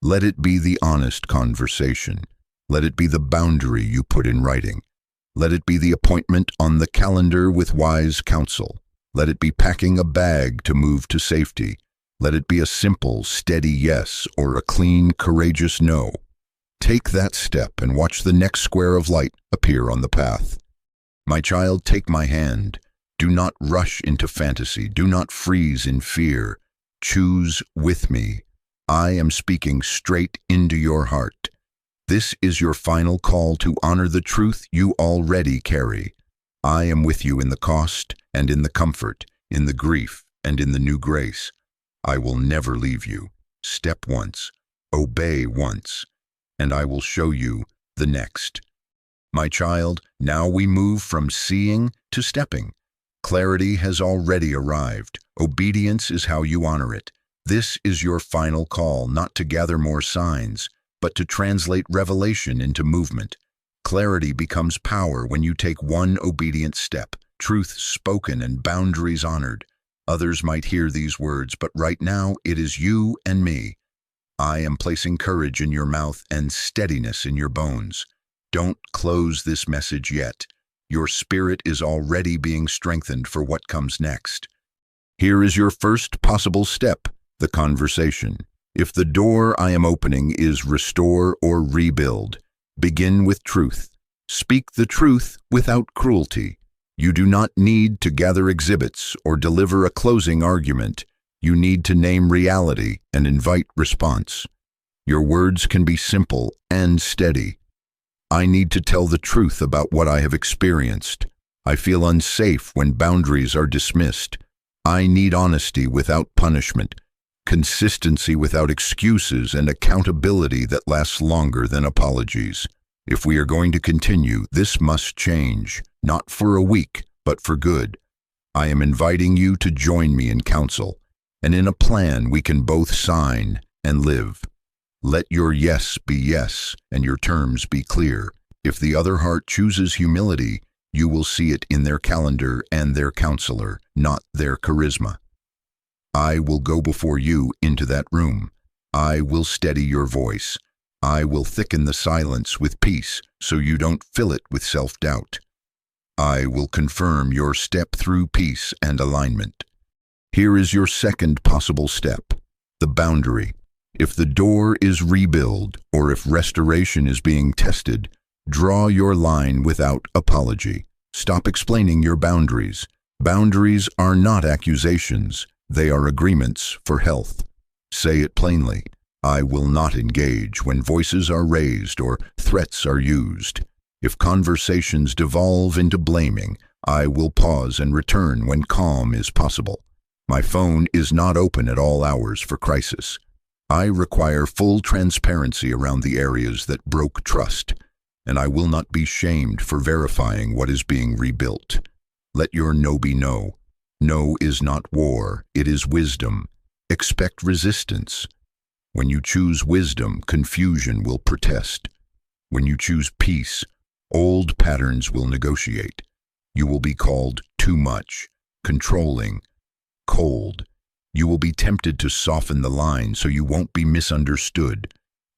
Let it be the honest conversation. Let it be the boundary you put in writing. Let it be the appointment on the calendar with wise counsel. Let it be packing a bag to move to safety. Let it be a simple, steady yes or a clean, courageous no. Take that step and watch the next square of light appear on the path. My child, take my hand. Do not rush into fantasy. Do not freeze in fear. Choose with me. I am speaking straight into your heart. This is your final call to honor the truth you already carry. I am with you in the cost and in the comfort, in the grief and in the new grace. I will never leave you. Step once, obey once, and I will show you the next. My child, now we move from seeing to stepping. Clarity has already arrived. Obedience is how you honor it. This is your final call, not to gather more signs, but to translate revelation into movement. Clarity becomes power when you take one obedient step, truth spoken and boundaries honored. Others might hear these words, but right now it is you and me. I am placing courage in your mouth and steadiness in your bones. Don't close this message yet. Your spirit is already being strengthened for what comes next. Here is your first possible step, the conversation. If the door I am opening is restore or rebuild, begin with truth. Speak the truth without cruelty. You do not need to gather exhibits or deliver a closing argument. You need to name reality and invite response. Your words can be simple and steady. I need to tell the truth about what I have experienced. I feel unsafe when boundaries are dismissed. I need honesty without punishment, consistency without excuses, and accountability that lasts longer than apologies. If we are going to continue, this must change, not for a week, but for good. I am inviting you to join me in counsel, and in a plan we can both sign and live. Let your yes be yes, and your terms be clear. If the other heart chooses humility, you will see it in their calendar and their counselor, not their charisma. I will go before you into that room. I will steady your voice. I will thicken the silence with peace so you don't fill it with self-doubt. I will confirm your step through peace and alignment. Here is your second possible step, the boundary. If the door is rebuild or if restoration is being tested, draw your line without apology. Stop explaining your boundaries. Boundaries are not accusations. They are agreements for health. Say it plainly. I will not engage when voices are raised or threats are used. If conversations devolve into blaming, I will pause and return when calm is possible. My phone is not open at all hours for crisis. I require full transparency around the areas that broke trust, and I will not be shamed for verifying what is being rebuilt. Let your no be no. No is not war, it is wisdom. Expect resistance. When you choose wisdom, confusion will protest. When you choose peace, old patterns will negotiate. You will be called too much, controlling, cold. You will be tempted to soften the line so you won't be misunderstood.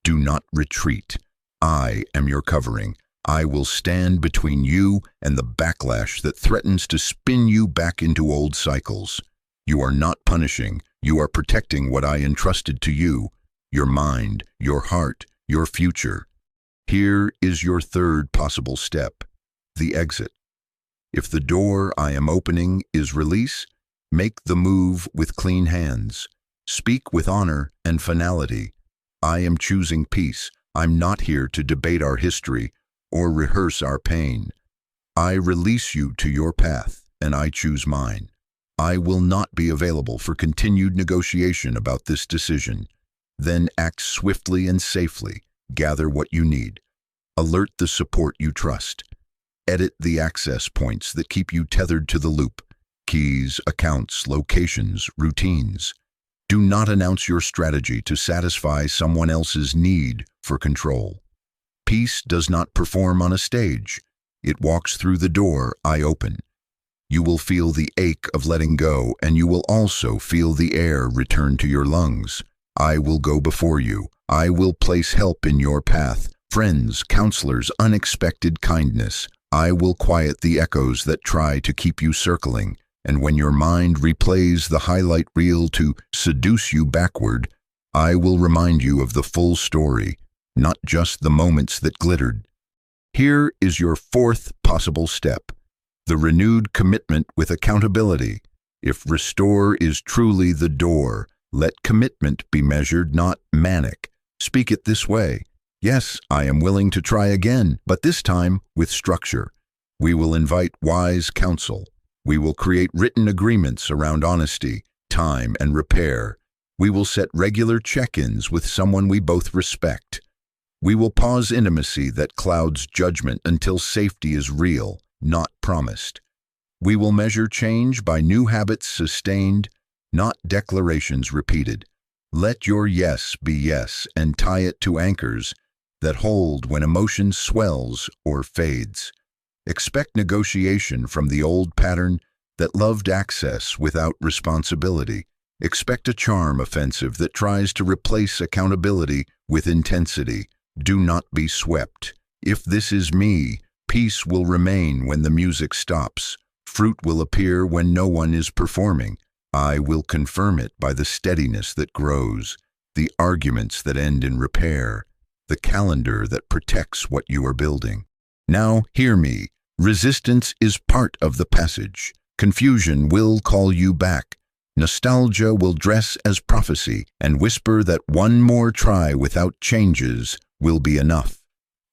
Do not retreat. I am your covering. I will stand between you and the backlash that threatens to spin you back into old cycles. You are not punishing, you are protecting what I entrusted to you, your mind, your heart, your future. Here is your third possible step, the exit. If the door I am opening is release, make the move with clean hands. Speak with honor and finality. I am choosing peace. I'm not here to debate our history or rehearse our pain. I release you to your path, and I choose mine. I will not be available for continued negotiation about this decision. Then act swiftly and safely. Gather what you need. Alert the support you trust. Edit the access points that keep you tethered to the loop. Keys, accounts, locations, routines. Do not announce your strategy to satisfy someone else's need for control. Peace does not perform on a stage. It walks through the door I open. You will feel the ache of letting go, and you will also feel the air return to your lungs. I will go before you. I will place help in your path, friends, counselors, unexpected kindness. I will quiet the echoes that try to keep you circling, and when your mind replays the highlight reel to seduce you backward, I will remind you of the full story, not just the moments that glittered. Here is your fourth possible step, the renewed commitment with accountability. If restore is truly the door, let commitment be measured, not manic. Speak it this way. Yes, I am willing to try again, but this time with structure. We will invite wise counsel. We will create written agreements around honesty, time, and repair. We will set regular check-ins with someone we both respect. We will pause intimacy that clouds judgment until safety is real, not promised. We will measure change by new habits sustained, not declarations repeated. Let your yes be yes and tie it to anchors that hold when emotion swells or fades. Expect negotiation from the old pattern that loved access without responsibility. Expect a charm offensive that tries to replace accountability with intensity. Do not be swept. If this is me, peace will remain when the music stops. Fruit will appear when no one is performing. I will confirm it by the steadiness that grows, the arguments that end in repair, the calendar that protects what you are building. Now, hear me. Resistance is part of the passage. Confusion will call you back. Nostalgia will dress as prophecy and whisper that one more try without changes will be enough.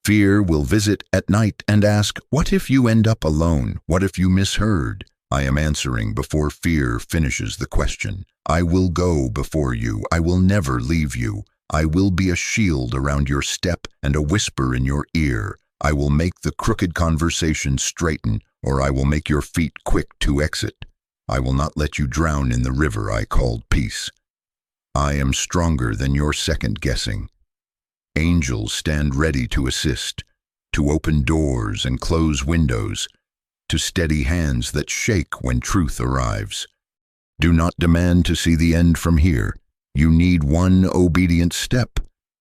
Fear will visit at night and ask, what if you end up alone? What if you misheard? I am answering before fear finishes the question. I will go before you. I will never leave you. I will be a shield around your step and a whisper in your ear. I will make the crooked conversation straighten, or I will make your feet quick to exit. I will not let you drown in the river I called peace. I am stronger than your second guessing. Angels stand ready to assist, to open doors and close windows, to steady hands that shake when truth arrives. Do not demand to see the end from here. You need one obedient step.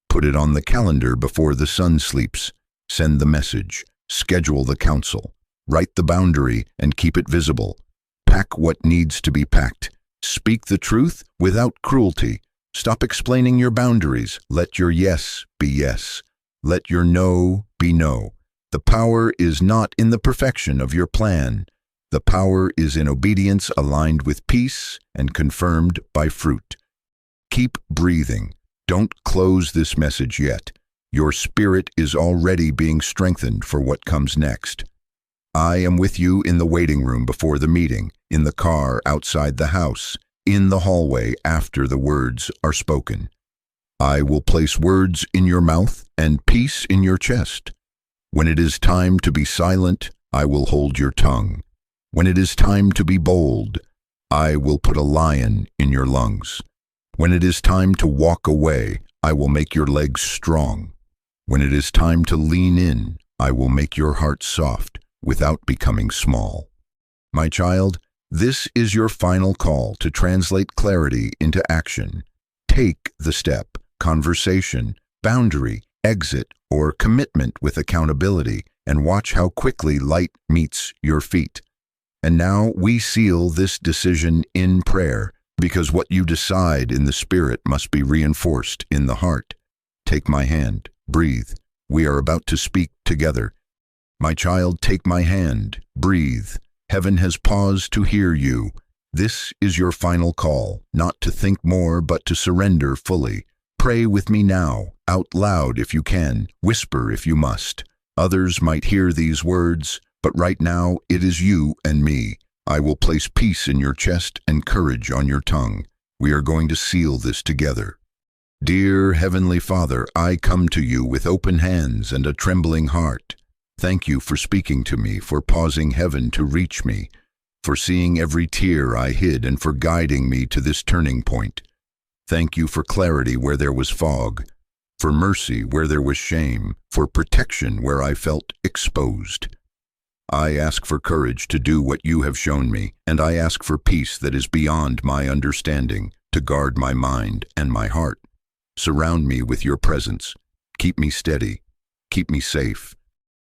Put it on the calendar before the sun sleeps. Send the message. Schedule the counsel. Write the boundary and keep it visible. Pack what needs to be packed. Speak the truth without cruelty. Stop explaining your boundaries. Let your yes be yes. Let your no be no. The power is not in the perfection of your plan. The power is in obedience aligned with peace and confirmed by fruit. Keep breathing. Don't close this message yet. Your spirit is already being strengthened for what comes next. I am with you in the waiting room before the meeting, in the car outside the house, in the hallway after the words are spoken. I will place words in your mouth and peace in your chest. When it is time to be silent, I will hold your tongue. When it is time to be bold, I will put a lion in your lungs. When it is time to walk away, I will make your legs strong. When it is time to lean in, I will make your heart soft without becoming small. My child, this is your final call to translate clarity into action. Take the step, conversation, boundary, exit, or commitment with accountability, and watch how quickly light meets your feet. And now we seal this decision in prayer, because what you decide in the spirit must be reinforced in the heart. Take my hand, breathe. We are about to speak together. My child, take my hand, breathe. Heaven has paused to hear you. This is your final call, not to think more, but to surrender fully. Pray with me now, out loud if you can, whisper if you must. Others might hear these words, but right now it is you and me. I will place peace in your chest and courage on your tongue. We are going to seal this together. Dear Heavenly Father, I come to you with open hands and a trembling heart. Thank you for speaking to me, for pausing heaven to reach me, for seeing every tear I hid and for guiding me to this turning point. Thank you for clarity where there was fog, for mercy where there was shame, for protection where I felt exposed. I ask for courage to do what you have shown me, and I ask for peace that is beyond my understanding, to guard my mind and my heart. Surround me with your presence. Keep me steady. Keep me safe.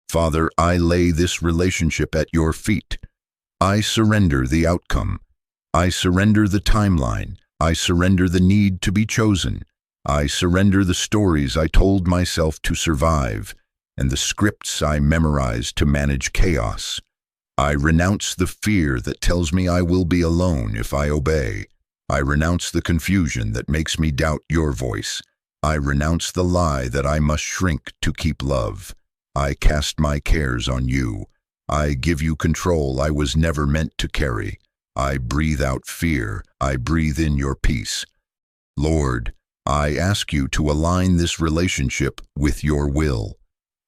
Father, I lay this relationship at your feet. I surrender the outcome. I surrender the timeline. I surrender the need to be chosen. I surrender the stories I told myself to survive and the scripts I memorized to manage chaos. I renounce the fear that tells me I will be alone if I obey. I renounce the confusion that makes me doubt your voice. I renounce the lie that I must shrink to keep love. I cast my cares on you. I give you control I was never meant to carry. I breathe out fear. I breathe in your peace. Lord, I ask you to align this relationship with your will.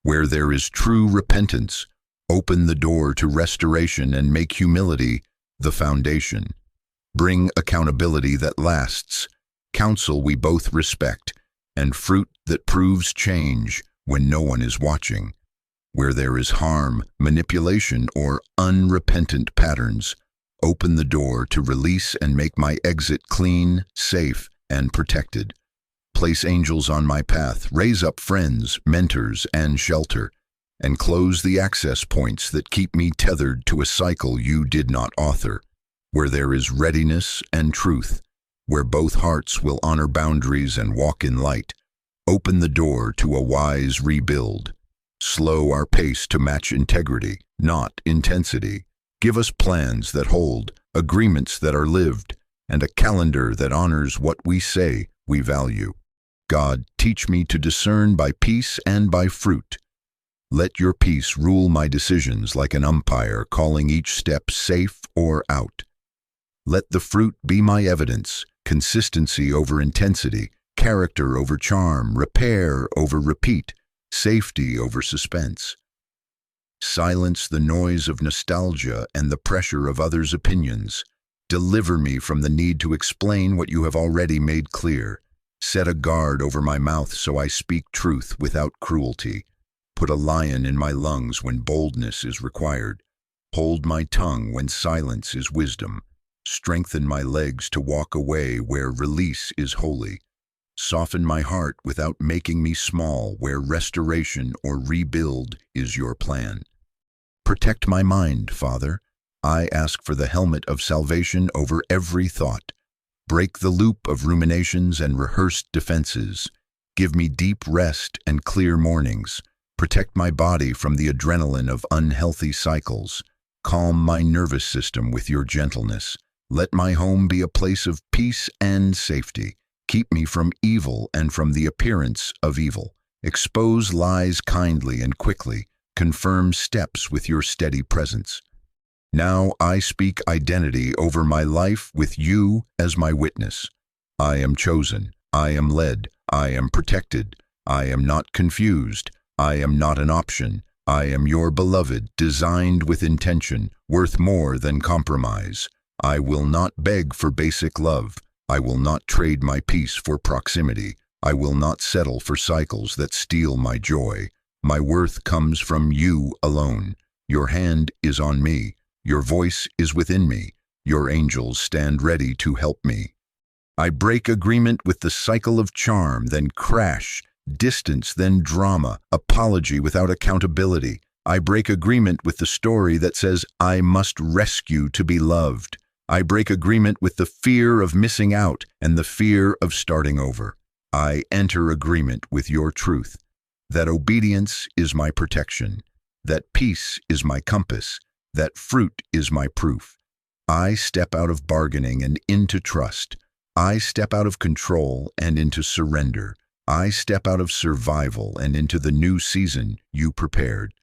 Where there is true repentance, open the door to restoration and make humility the foundation. Bring accountability that lasts, counsel we both respect, and fruit that proves change when no one is watching. Where there is harm, manipulation, or unrepentant patterns, open the door to release and make my exit clean, safe, and protected. Place angels on my path, raise up friends, mentors, and shelter, and close the access points that keep me tethered to a cycle you did not author. Where there is readiness and truth, where both hearts will honor boundaries and walk in light, open the door to a wise rebuild. Slow our pace to match integrity, not intensity. Give us plans that hold, agreements that are lived, and a calendar that honors what we say we value. God, teach me to discern by peace and by fruit. Let your peace rule my decisions like an umpire calling each step safe or out. Let the fruit be my evidence, consistency over intensity, character over charm, repair over repeat, safety over suspense. Silence the noise of nostalgia and the pressure of others' opinions. Deliver me from the need to explain what you have already made clear. Set a guard over my mouth so I speak truth without cruelty. Put a lion in my lungs when boldness is required. Hold my tongue when silence is wisdom. Strengthen my legs to walk away where release is holy. Soften my heart without making me small where restoration or rebuild is your plan. Protect my mind, Father. I ask for the helmet of salvation over every thought. Break the loop of ruminations and rehearsed defenses. Give me deep rest and clear mornings. Protect my body from the adrenaline of unhealthy cycles. Calm my nervous system with your gentleness. Let my home be a place of peace and safety. Keep me from evil and from the appearance of evil. Expose lies kindly and quickly. Confirm steps with your steady presence. Now I speak identity over my life with you as my witness. I am chosen. I am led. I am protected. I am not confused. I am not an option. I am your beloved, designed with intention, worth more than compromise. I will not beg for basic love. I will not trade my peace for proximity. I will not settle for cycles that steal my joy. My worth comes from you alone. Your hand is on me. Your voice is within me. Your angels stand ready to help me. I break agreement with the cycle of charm, then crash, distance, then drama, apology without accountability. I break agreement with the story that says I must rescue to be loved. I break agreement with the fear of missing out and the fear of starting over. I enter agreement with your truth, that obedience is my protection, that peace is my compass, that fruit is my proof. I step out of bargaining and into trust. I step out of control and into surrender. I step out of survival and into the new season you prepared.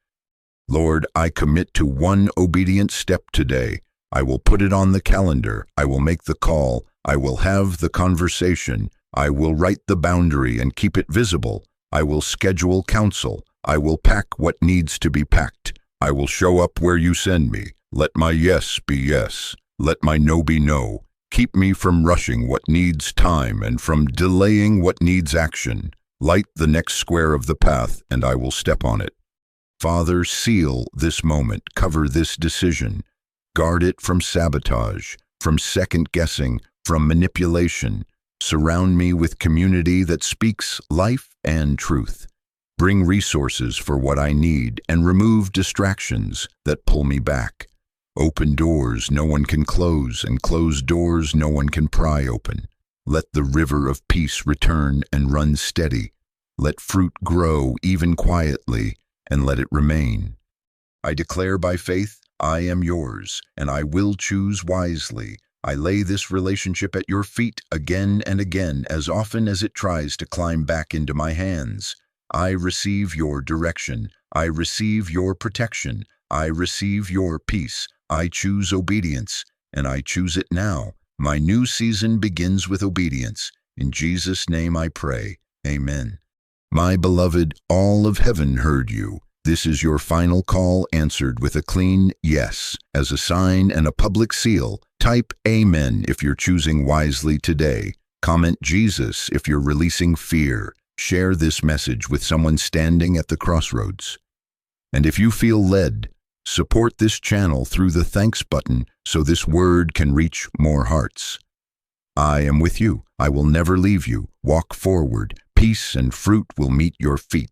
Lord, I commit to one obedient step today. I will put it on the calendar. I will make the call. I will have the conversation. I will write the boundary and keep it visible. I will schedule counsel. I will pack what needs to be packed. I will show up where you send me. Let my yes be yes. Let my no be no. Keep me from rushing what needs time and from delaying what needs action. Light the next square of the path, and I will step on it. Father, seal this moment, cover this decision. Guard it from sabotage, from second-guessing, from manipulation. Surround me with community that speaks life and truth. Bring resources for what I need and remove distractions that pull me back. Open doors no one can close and close doors no one can pry open. Let the river of peace return and run steady. Let fruit grow even quietly and let it remain. I declare by faith, I am yours, and I will choose wisely. I lay this relationship at your feet again and again, as often as it tries to climb back into my hands. I receive your direction. I receive your protection. I receive your peace. I choose obedience, and I choose it now. My new season begins with obedience. In Jesus' name I pray. Amen. My beloved, all of heaven heard you. This is your final call answered with a clean yes. As a sign and a public seal, type Amen if you're choosing wisely today. Comment Jesus if you're releasing fear. Share this message with someone standing at the crossroads. And if you feel led, support this channel through the thanks button so this word can reach more hearts. I am with you. I will never leave you. Walk forward. Peace and fruit will meet your feet.